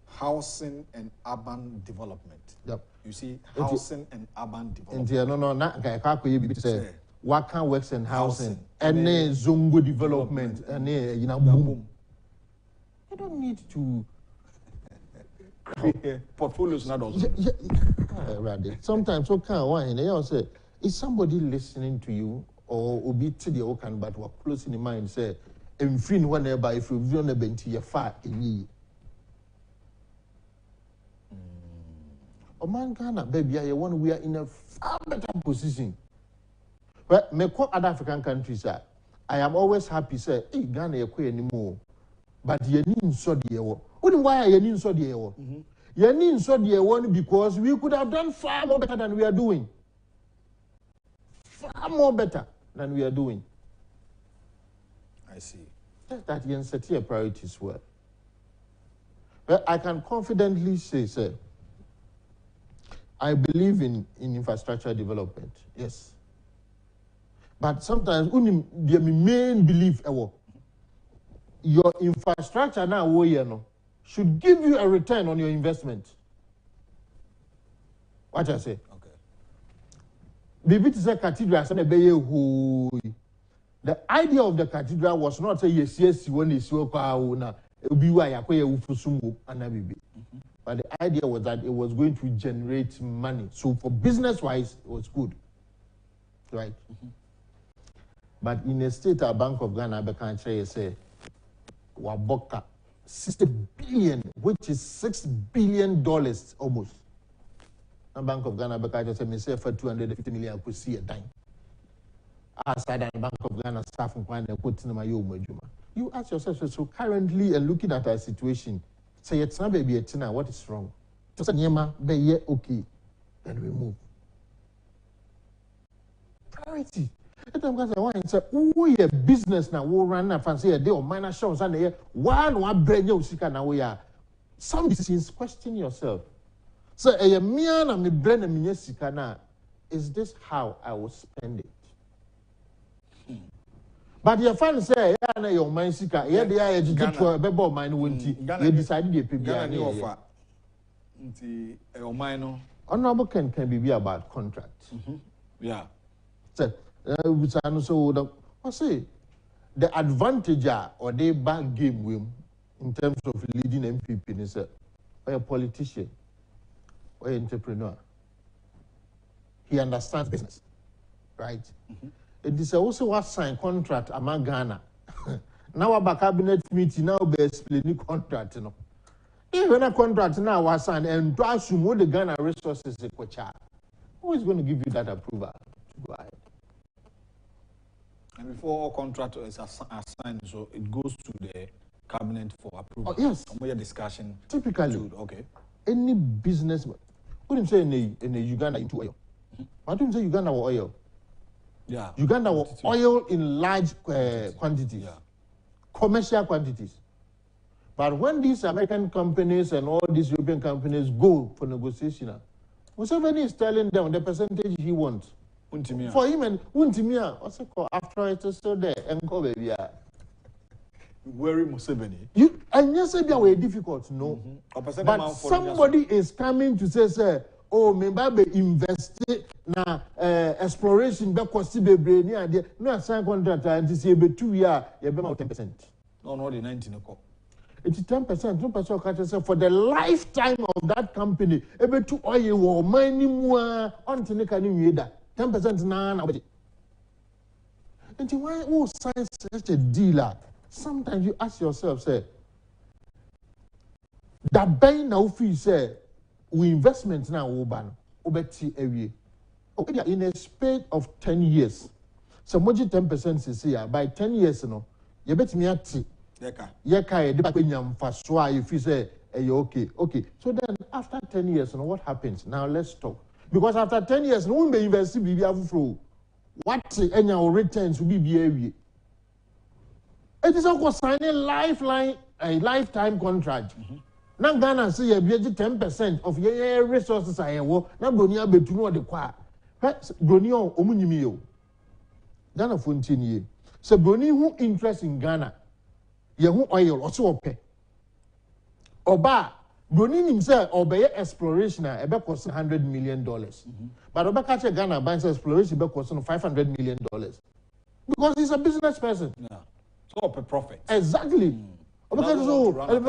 housing and urban development. Yep. You see, housing and urban development. Say, Waka works and housing, and Zongo development, and boom. You don't need to. Portfolios not also. Sometimes so kind of one, and say, is somebody listening to you or obi to the okan but we're close in the mind say and free whenever if you review on the bench, you're far a year. Oh man, Ghana, baby, we are in a far better position. But me call other African countries, I am always happy, say, hey, Ghana, you're quite anymore. But you need so dear. Why are you need so dear? You need so dear one because we could have done far more better than we are doing. Far more better than we are doing. I see. That you set your priorities well. But I can confidently say, sir, I believe in infrastructure development, yes. But sometimes, the main belief, your infrastructure now should give you a return on your investment. What I say? Okay. Bibi to say cathedral, the idea of the cathedral was not say yes, when it's but the idea was that it was going to generate money. So for business-wise, it was good. Right? But in a state, a Bank of Ghana, I say, Waboka, 60 billion, which is $6 billion almost. The Bank of Ghana, I say, for 250 million, I could see a dime. Aside the Bank of Ghana staff and put in my you ask yourself, so currently and looking at our situation, say it's not baby it's now, what is wrong? So say be okay, then we move. Priority. We a business now, we run a fancy a day or minor shows and here one brand new sicker now we are. Some decisions question yourself. So a man and me brand and me sicker now, is this how I will spend it? But your fans say, yeah, your mind seeker, yeah, they are educated to a bebo mind winty. They decided to pay Ghana offer. Honorable can be about contracts. Yeah. So, I say the advantage or they back game with in terms of leading MPP is or a politician or an entrepreneur. He understands business, right? It is also what sign contract among Ghana. Now about cabinet meeting now be explaining contract, Even a contract now was signed and to assume what the Ghana resources who is going to give you that approval to go ahead? And before contract is assigned, so it goes to the cabinet for approval. Oh, yes. More discussion. Typically. Okay. Any business, wouldn't say in Uganda into oil. I don't say Uganda or oil. Yeah. Uganda was oil in large quantities, commercial quantities. But when these American companies and all these European companies go for negotiation, Museveni is telling them the percentage he wants. For him and Untimia, also after it is still there and go baby. Very Museveni. You and yes, it be difficult, no. But somebody is coming to say, oh, maybe invest na exploration be cost be brain there. No sign contract and say be 2 years, you be 10%. No, the 19 It's 10%. No person can say for the lifetime of that company, ebe to oil or mining more until they can use that 10% na. And why who sign such a deal? Sometimes you ask yourself, say, that buying now fee say we investment now oban obeti every. Okay, in a space of 10 years, so much 10% is here. By 10 years, you bet me at Yeka, if you say, okay. So then after 10 years, what happens? Now let's talk. Because after 10 years, no one may invest in BBF. What annual returns will be behavior? It is also signing a lifetime contract. Now Ghana say you be 10% of your resources I have. Now Bronia be to know the qua. Bronia omunimio. Ghana 14 years. So Broni who interest in Ghana, ye who oil also pay. Oba Broni himself obey exploration ebe cost $100 million. But Oba catch Ghana by exploration be cost $500 million. Because he's a business person. Yeah. So per profit. Exactly. Because so but when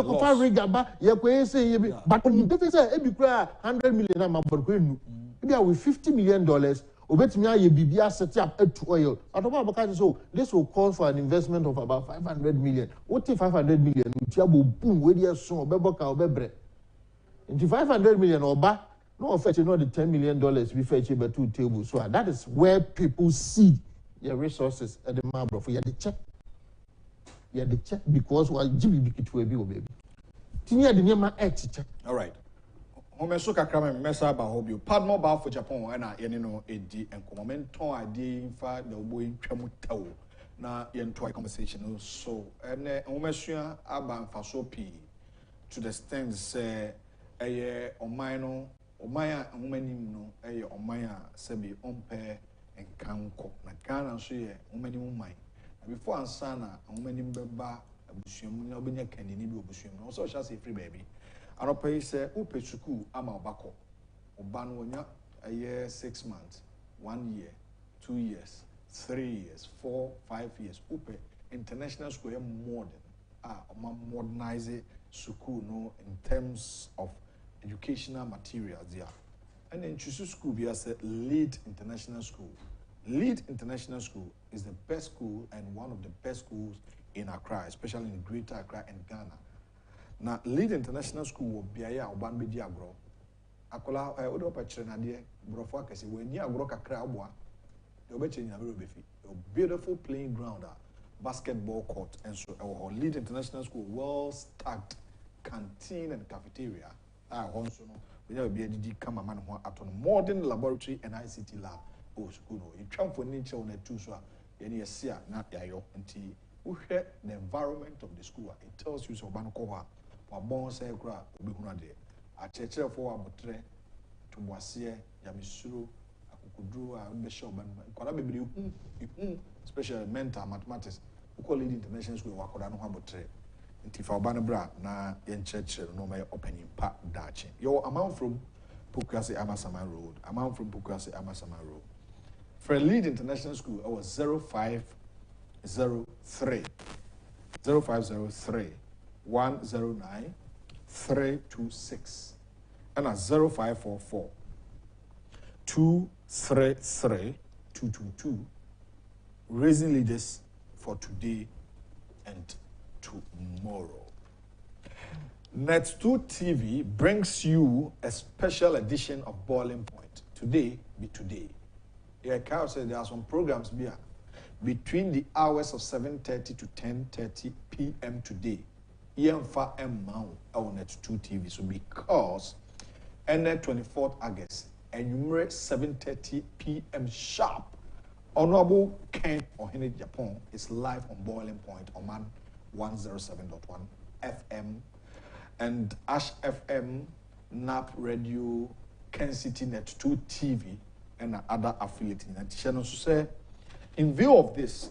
you say $100 million with $50 million, obetumi aye bibia set up to oil atoba abaka so this will call for an investment of about 500 million what 500 million utiabo boom we dey so obeboka obebre into 500 million oba no fetch no the $10 million we fetch by two tables so that is where people see your resources at the mabro for you the check because we GB to be baby tinya the name check all right Homeso kakra me mesa ba hobio Padmore Baffour Japan na ye no edi enkomomenton ade infa na obo ntwamu tawo na ye ntwa conversation so ene homesua aba mfaso pi to the extent say eye oman no oman a homanim no eye oman a sebi ompe enkanko na Ghana so ye homanim oman before ansa na homanim beba abusuamu na obenya kanini bi obusuamu no so sha say free baby Anope say upe suku ama obako. Obano wonya a year, 6 months, 1 year, 2 years, 3 years, 4, 5 years. Upe international school modern. Modernize suku no in terms of educational materials there. And then choose school we are say Lead International School. Lead International School is the best school and one of the best schools in Accra, especially in Greater Accra and Ghana. Na Lead International School will be a oban bedi agro. Akola odo pa kire na de brofo akase we ni agro kakra aboa. The obe change na be befi. A beautiful playing ground, basketball court and so our Lead International School well stacked canteen and cafeteria. Also no we have be didi kama man ho aton modern laboratory and ICT lab. Oh school no. You try for nature on two so ye na yesia na yayo nti uhwe the environment of the school. It tells you so ban ko ha wabon say kra obehunu ade achechere fo amotre to boase yamisuro akukuduru a be show ban kwara bebere hu especially mental mathematics uko Lead International School wakoda no amotre nti fa oban bra na ye nchechere no my opening pa dachi yo amount from Pukwase Amasama Road amount from Pukwase Amasama Road for Lead International School I was 0503 109 326 and at 0544 233 222 raising leaders for today and tomorrow. Net2 TV brings you a special edition of Boiling Point. Today be today. Yeah, Carol said there are some programs here between the hours of 7:30 to 10:30 p.m. today. Yemfa Mmau on Net2 TV. So because and 24th August and numerate 7:30 p.m. sharp, Honorable Ken Ohene Agyapong is live on Boiling Point on Man 107.1 FM and Ash FM, NAP Radio, Kencity Net2 TV and other affiliates in that channel. So say, in view of this,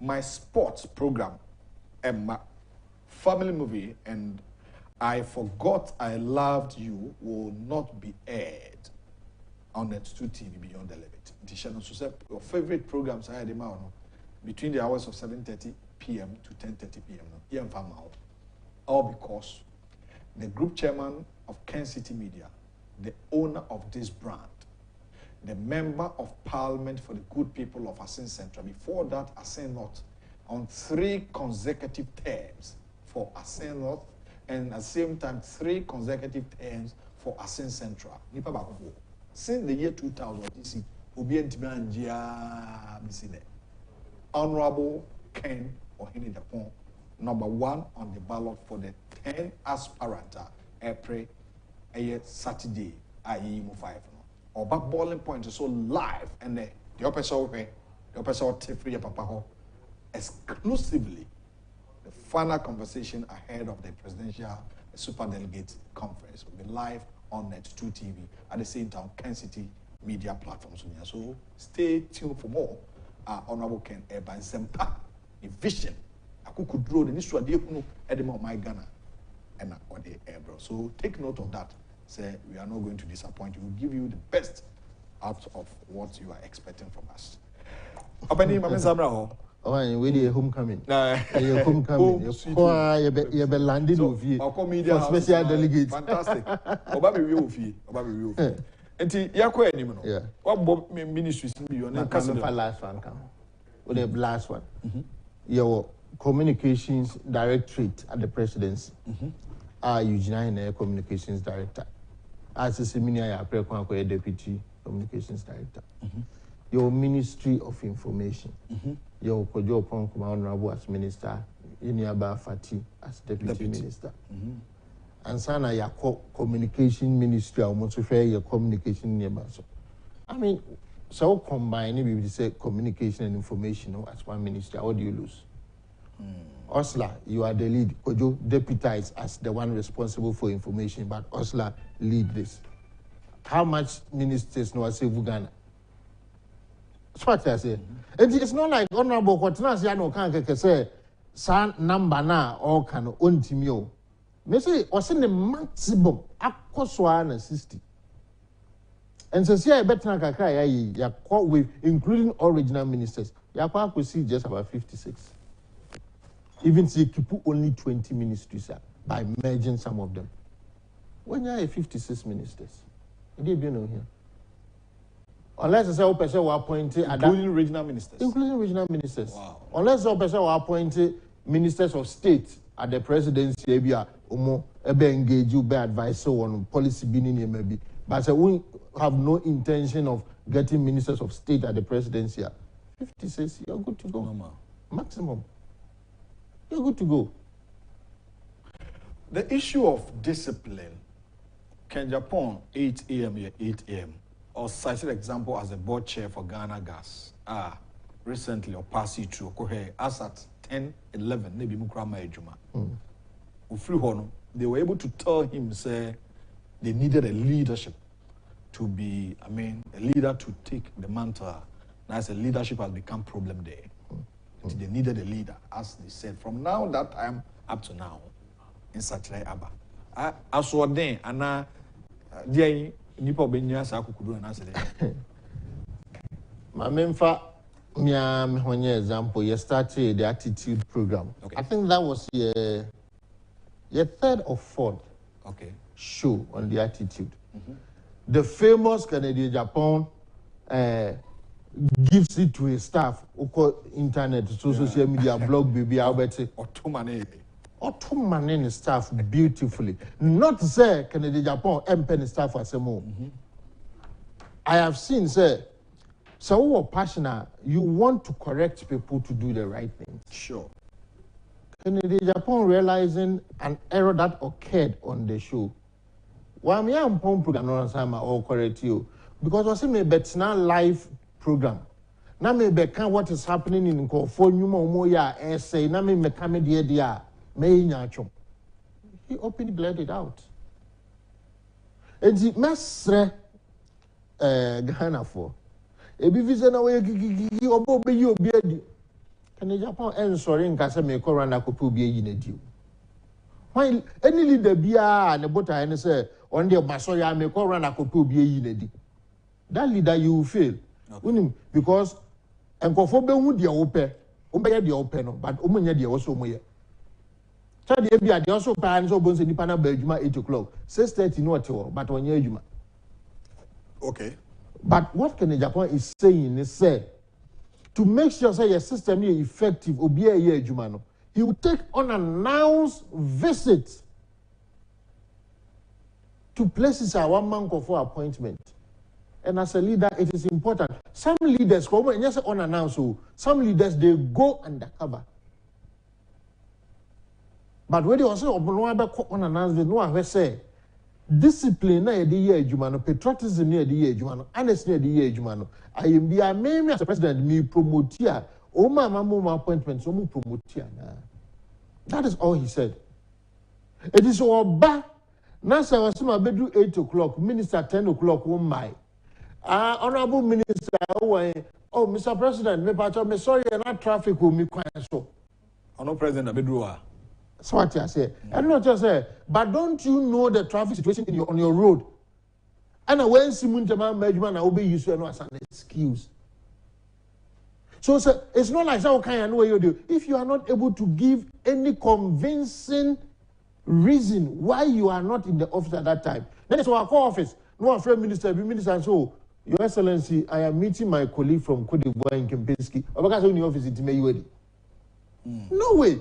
my sports program, Emma, family movie, and I Forgot I Loved You will not be aired on Net2 TV Beyond the Limit. The channel, so say, your favorite programs I had them out between the hours of 7:30 p.m. to 10:30 p.m. All because the group chairman of Kencity Media, the owner of this brand, the member of parliament for the good people of Asin Central, before that Asin North, on 3 consecutive terms for Asin North, and at the same time 3 consecutive terms for Asin Central. Since the year 2000, you see, Honorable Ken Ohene Agyapong, number 1 on the ballot for the 10 aspirant April Saturday, i.e. 5. Or back Boiling Point is so live and the episode free papa exclusively the final conversation ahead of the presidential superdelegate conference will be live on Net2 TV at the same time Kencity Media platforms. So stay tuned for more. Honorable Ken Eban Sempa, a vision. I could draw the issue of my Ghana and the Ebro. So take note of that. Say we are not going to disappoint you. We'll give you the best out of what you are expecting from us. Oh, we need a homecoming. Homecoming. You be landing with you. For special delegates. Fantastic. Obabi will fee. Enti yakwa enim no. Yeah. What ministries be your name? Last one come. With the last one. Your communications directorate at the presidency. Eugene communications director. As a seminar, I deputy communications director. Your Ministry of Information. Your Agyapong Honorable as minister. Yeniaba Fati as deputy minister. And sana ya communication ministry almost fair your communication nearby. So I mean, so combining we say communication and information as one ministry, how do you lose? Osla, you are the lead. Kojo deputized as the one responsible for information, but Osla lead this. How much ministers know I say Ghana? That's what I say. It's not like honorable Quatinas Yano can say san number na or can own timio. Me say was in the maximum akoswa 60. And so see I bet na kakra ya with including original ministers. Ya kwa see just about 56. Even see keep only 20 ministries by merging some of them. When you have 56 ministers, it did be no here. Unless the same person were appointed, including regional ministers. Including regional ministers. Wow. Unless the person were appointed ministers of state at the presidency, maybe engage you, be advisor on policy being maybe. But we have no intention of getting ministers of state at the presidency. 56, you're good to go. Normal. Maximum. You're good to go. The issue of discipline, Agyapong 8 a.m. here, 8 a.m. or cited example as the board chair for Ghana Gas. Recently, or pass it through, as at 10, 11, maybe Mukrama Ejuma. They were able to tell him, say, they needed a leadership to be, a leader to take the mantle. Now, as a leadership has become problem there. They needed a leader, as they said, from now that time up to now, in Sachrai Abba. As for then, and dear Nipo Benya Sakukudu and answer. My memfa when you example, you started the attitude program. Okay. I think that was your third or fourth show on the attitude. The famous Kencity Agyapong gives it to his staff, internet, social media, blog, baby, Albert. Ottoman staff beautifully. Not say Kencity Agyapong and staff as a more. I have seen, say, so you are passionate, you want to correct people to do the right thing. Sure. Kencity Agyapong realizing an error that occurred on the show. Why me am program or correct you? Because I see me better live program. Na me beka what is happening in California moya essay. Na me come dia me nyachom. He openly blurted it out. And the mesre Ghana for. Ebi visa na we gigi obo be yi obi adi. Kencity Agyapong sorry nka se me ko randa ko pe obi yi na di. Why any leader bia na bota any say on the masoya me ko randa ko pe obi yi na di. That leader you will fail. Okay. Because enkofo be hu de ope, ombeye de ope no, but omunya de wo so omoye. So the bia de also pa an so bon se nipa na ba adwuma 8 o'clock. 6:30 no ote but onye adwuma. Okay. But what Kencity Agyapong is saying is say to make sure say your system is effective, obi a ye adwuma no, he will take unannounced visits to places a one man for appointment. And as a leader, it is important. Some leaders, yes, unannounced, some leaders they go undercover. But when they also unannounced, they know how to say discipline na the year jumano, patriotism near the year jumano, honesty near the year jumano. I am be a me as a president, me promote here. Oh my mama appointments, so promote here. That is all he said. It is all bad. Now, I was my bedroom 8 o'clock, minister 10 o'clock, oh my. Honorable Minister, oh, Mr. President, me sorry, and traffic will me quite so. Honorable President, Abedrua. That's what I say. And not just say, but don't you know the traffic situation on your road? And when Simuntama Majman, I will be used as an excuse. So it's not like that kind of way you do. If you are not able to give any convincing reason why you are not in the office at that time, then it's our core office. No, a friend minister, and so, Your Excellency, I am meeting my colleague from Cote d'Ivoire in Kencity. Because in the office, it may you. No way.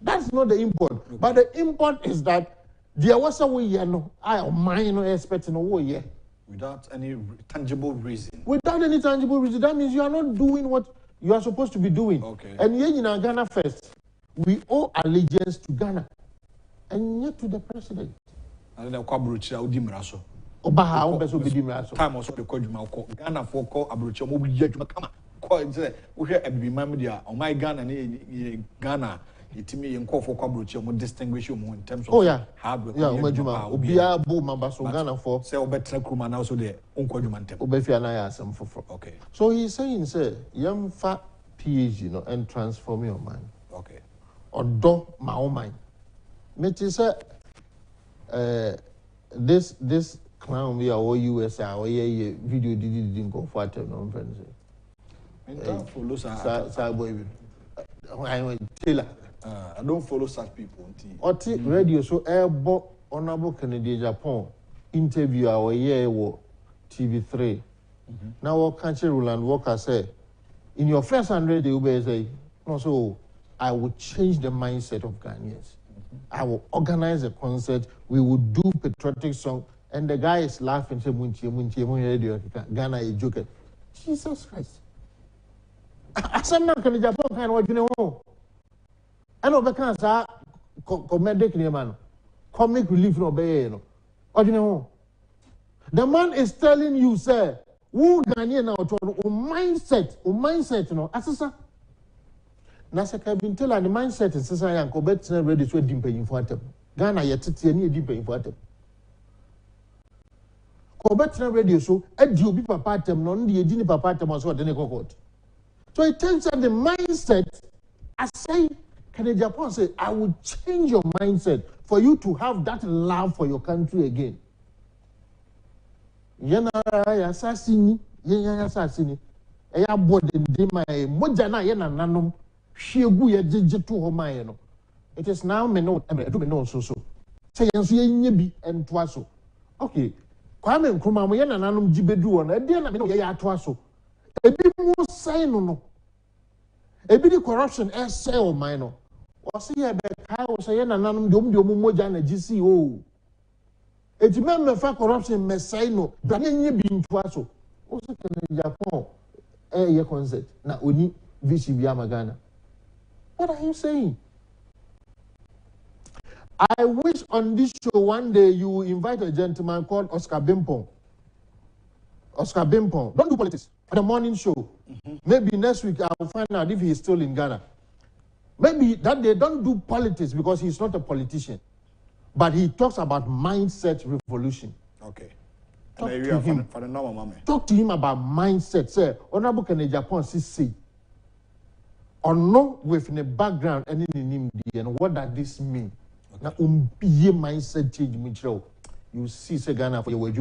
That's not the import. Okay. But the import is that there was a way, I mine no expecting a way, yeah. Without any tangible reason. Without any tangible reason. That means you are not doing what you are supposed to be doing. Okay. And here in Ghana first, we owe allegiance to Ghana. And yet to the president. And then Kwabruchi Audi Miraso. Obaha Obeso Bidi Miraso. Time also the Kojuma Ghana for call Abruchi Mobi Kama. Call say we hear every media on my Ghana Ghana. It me in call for Kwabruchi mo distinguish you in terms of hard work. Yeah, Omajuma Obia Bo Mambaso Ghana for say Obetra Kruma now so the Unkojuma Temple. Obefia na ya some for. Okay. So he's saying say yam fa PhD and transform your mind. Okay. Odo ma o mind. Me say this clown we are US or video didn't go for no friends. Follow boy. Taylor. I don't follow such people. Oti radio so airbo honorable Kencity Agyapong interview our year TV3. Now what country Roland Walker say in your first 100 you will say no, so I will change the mindset of Ghanaians. I will organize a concert. We will do patriotic song, and the guy is laughing. Say, Ghana is joking. Jesus Christ! I said, "Man, can Japan kind of you know?" I know because comedic man, comic relief no be no. What you know? The man is telling you, sir, who Ghanaian now to mindset, no. Asasa. Nasa kabin tell and the mindset is sasa yan ko bet na ready to dim paying for atem. Ghana yetete ani dim paying for atem. Ko bet na ready so edi obi papa atem no ndi edi ni papa atem so de ne court. So it tells that the mindset, I say, Kencity Agyapong say, I will change your mindset for you to have that love for your country again. Yena ya sasini, yena ya sasini. Eya body de my moja na yena nanom. It is now me know so. Say yensu bi entoa so. Okay. Kwame Nkrumah mo ye nananom gibedu won. E dey na me know ye atoa so. Ebi mo say no. Ebi the corruption e say o man no. O say ye be kai o say ye nananom de omu moja na gisi o. Eti me fa corruption me say no. Bra nye bi ntoa so. O say Kencity Agyapong ye concert na oni vici bi amagana. What are you saying? I wish on this show one day you will invite a gentleman called Oscar Bimpong. Oscar Bimpong. Don't do politics. On the morning show. Maybe next week I'll find out if he's still in Ghana. Maybe that day don't do politics because he's not a politician. But he talks about mindset revolution. Okay. Talk to him. For the normal mama. Talk to him about mindset. Say, Honorable Kencity Agyapong say. Or no with the background and in and what does this mean? Now mindset change you see Ghana for your way.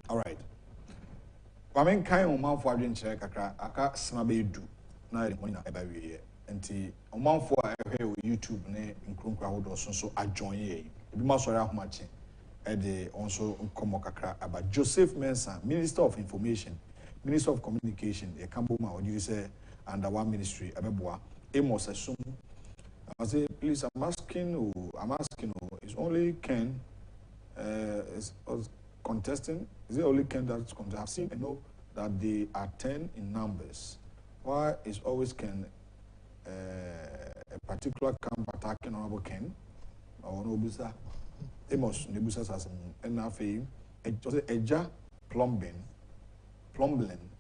All right. I mean kind of man for adwin chere kakra aka smabe du na money na eba wie enti o man for YouTube ne nkronkra hodo so adjoin ye ebi ma sori ahomache e de onso nkomo kakra aba Joseph Mensah, Minister of Information, Minister of Communication, e kambo ma you say under one ministry, Abeboa, Amos Asum. I say, please, I'm asking, is only Ken is contesting? Is it only Ken that's contesting? I've seen, that they are 10 in numbers. Why is always Ken a particular camp attacking Honorable Ken? Or Nobusa? Amos, Nebusa Sassam, NFA, Eja Plumbing,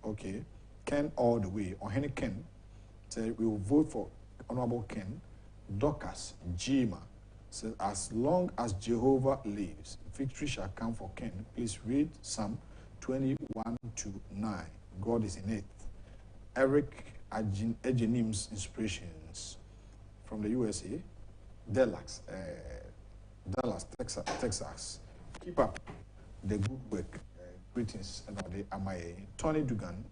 okay. Ken all the way, or Henry Ken, say we will vote for Honorable Ken. Dorcas Jima says, as long as Jehovah lives, victory shall come for Ken. Please read Psalm 21:9. God is in it. Eric Ejenim's inspirations from the USA, Dallas, Texas. Keep up the good work. Greetings, and Tony Dugan.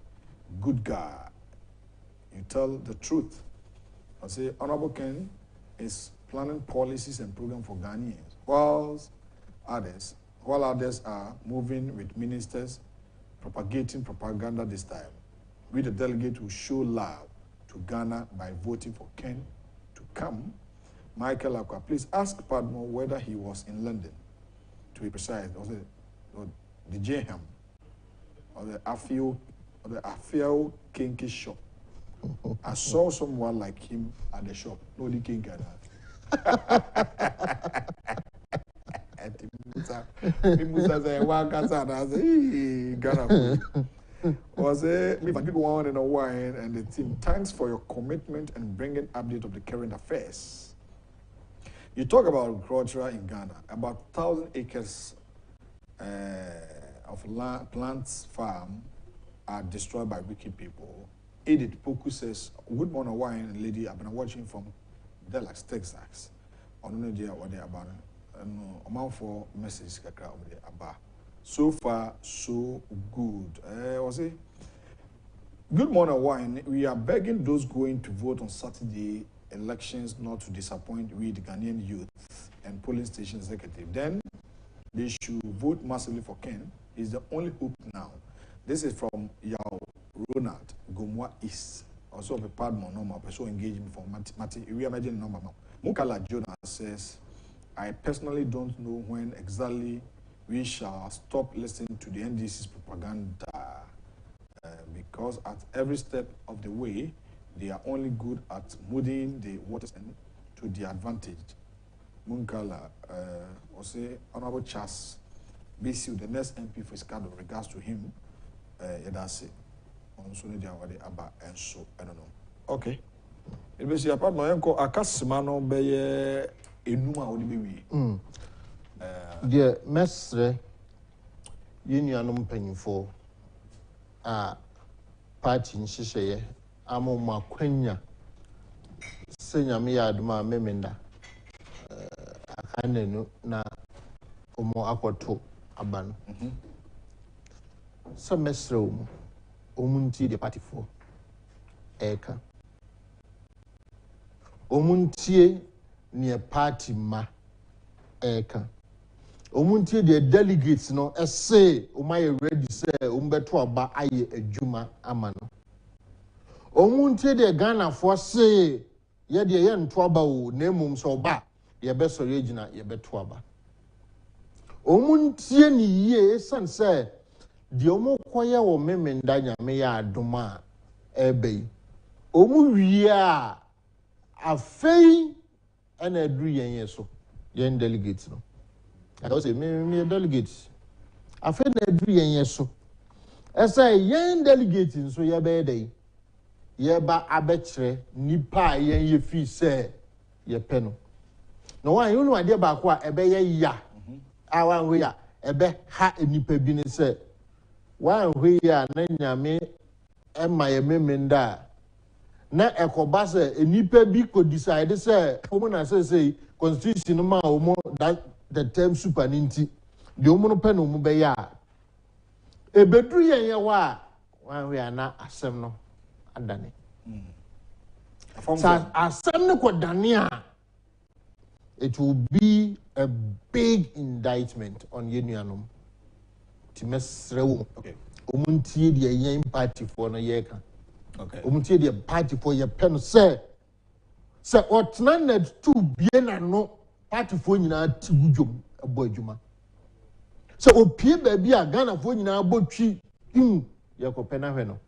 Good guy. You tell the truth. I say, Honorable Ken is planning policies and programs for Ghanaians, whilst others while others are moving with ministers, propagating propaganda this time, we the delegate will show love to Ghana by voting for Ken to come. Michael Akwa, please ask Padmore whether he was in London, to be precise, or the Jeham, or the Afio Kinky shop. I saw someone like him at the shop. No, the King Ghana. Was a big one and a wine and the team. Thanks for your commitment and bringing update of the current affairs. You talk about agriculture in Ghana. About 1,000 acres of land, plants farm are destroyed by wicked people. Edith Poku says, good morning, wine lady. I've been watching from Dallas, Texas. On no idea what they about. Amount for message about. So far, so good. Was it? Good morning, wine. We are begging those going to vote on Saturday elections not to disappoint we the Ghanaian youth and polling station executive. Then they should vote massively for Ken. He's the only hope now. This is from Yao Ronald Gomwa East. Also a Padmore normal, so engagement for Mati. We imagine number now. Mukala Jonah says, I personally don't know when exactly we shall stop listening to the NDC's propaganda because at every step of the way, they are only good at moving the waters to their advantage. Munkala, say Honorable Charles, BC, the next MP for Scado, regards to him, Yedase, on Sunday, Abba, and so, I don't know. Okay. It was your partner, Uncle Akasimano, Baye, Enuma, or the baby. Dear Mestre, Union paying for party in Shishaye, Amo Maquenya, Senya Miadma Memenda, Akanenu, na Omo Aquato, Aban. Some Mestre, Omunti the party for Eka. Omuntie near party ma Eka. Omuntie the delegates no say Omaye ready say Umbeto aba aye ejuma amano. Omuntie the Ghana for say ye de ye ntwaba o nemum so ba ye be so regina ye beto aba. Omuntie ni ye san say de omo koye wo memenda nyame ya adoma ebe. Omu wiya afei and a dream yeso yen delegates no. I was say me delegates. Afei na dream yeso. Esa yen delegates so ye be dey. Ye ba abekire nipa yen ye fi say ye pe no. No one you know ade ba ko a ebe ye ya. Awan we ya ebe ha nipa bi ne say wan we ya na nyame e ma ye memenda na ekoba se enipa bi ko decide say omo na say constitution ma omo that the term super ninti de omo no pe no omo be ya ebedu yen wa wan we na asem no adane sa asem no ko dane a it will be a big indictment on yenuanom timesrewo okay omuntie de yen party for no yeka. Okay. Omuntie the party for your pen say otna two biena no party for nyina ti wudwom abo adwuma. So opie ba bi a Ghana for nyina abotwi ye ko pena hwe no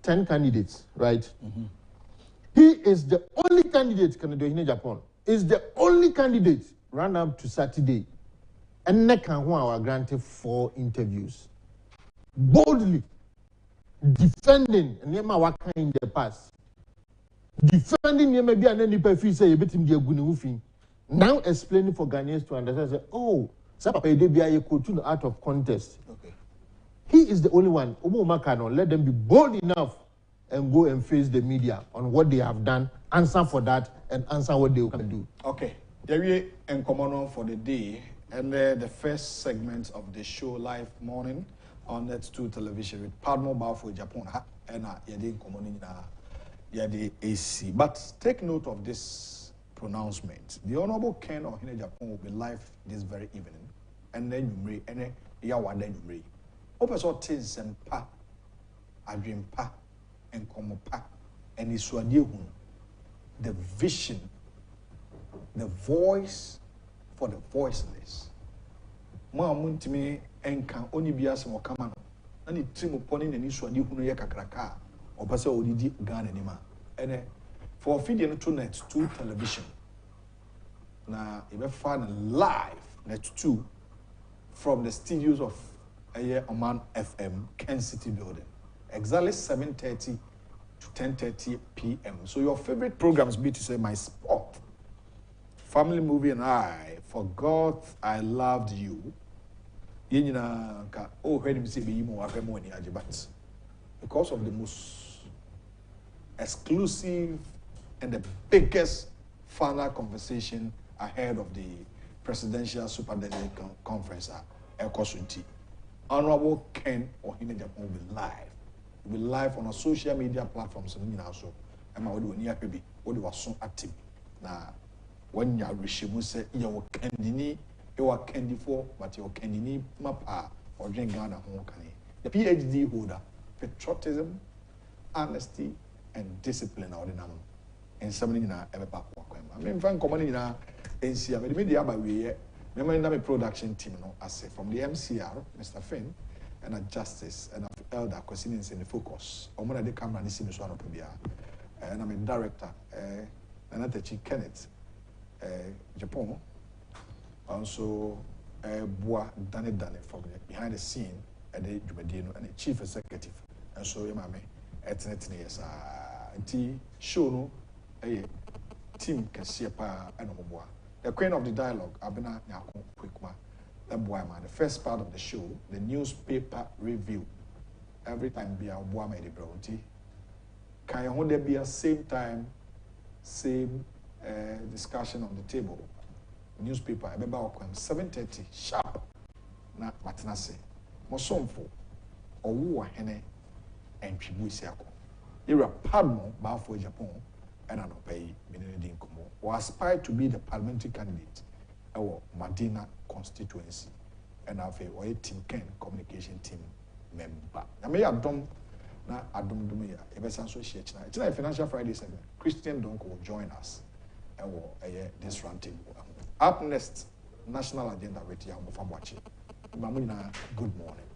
10 candidates, right? He is the only candidate Canada in Japan. Is the only candidate run up to Saturday and nekan who are granted 4 interviews. Boldly defending Nema Waka in the past. Defending Nema be an any perfect say betim de aguni. Now explaining for Ghanaians to understand say, oh, Sapa de be out of contest. Okay. He is the only one. Omo Makano, let them be bold enough and go and face the media on what they have done, answer for that, and answer what they can do. Okay. There we in common for the day and the first segment of the show live morning on Net2 television with Padmore Baffour Agyapong and yedi common yedi AC. But take note of this pronouncement. The Honorable Ken of Agyapong will be live this very evening and then you and then ya one then you open things and pa, I dream pa, and come pa, and it's what you the vision, the voice for the voiceless. Ma muntimi enka oni biase mo kama no na ne trim poni na ni so ade hunu ye kakraka obasa odidi Ghana ni ma ene for feeding no to net 2 television na e be fan live net 2 from the studios of Oman FM Kencity building exactly 7:30 to 10:30 p.m. so your favorite programs be to say my sport, family movie and I forgot I loved you. Because of the most exclusive and the biggest final conversation ahead of the presidential superdelegate conference at Kencity. Honorable Ken or Agyapong will be live. Will be live on our social media platforms and also. And my near baby, what was so active. Now, when you receive say you can you are candy for, but your candy mapa or drink Ghana home. The PhD holder, patriotism, honesty, and discipline are the number. And something in our ever back. I mean, Frank Common in our NCR, the media by way, remember production team, I say from the MCR, Mr. Finn, and a Justice, and Elder Cosinins in the focus. I'm going to the camera and see me one of and I'm a director, and at the Kenneth, Agyapong. Also, Bois Dane from behind the scene at the Jubadino and the chief executive. And so, you mammy, at yes, show no a team can see a pa and bois. The queen of the dialogue, Abena Nyako Quickma, the boy man. The first part of the show, the newspaper review. Every time be a boy made a bronte. Can you there be a same time, same discussion on the table? Newspaper, I remember 7:30 sharp. Na matinase. Mosomfo. Owu hene and Chibuisiako. Ira Padmore, Baffour Agyapong, and an opay, Benedict Nkomo, or aspired to be the parliamentary candidate or Madina constituency. And I've a team Ken communication team member. I may have done na Adom Dumia, Ebesan Association. It's a Financial Friday segment. Christian Donko will join us and this roundtable. Up next, national agenda with Yamufamwachi. Good morning.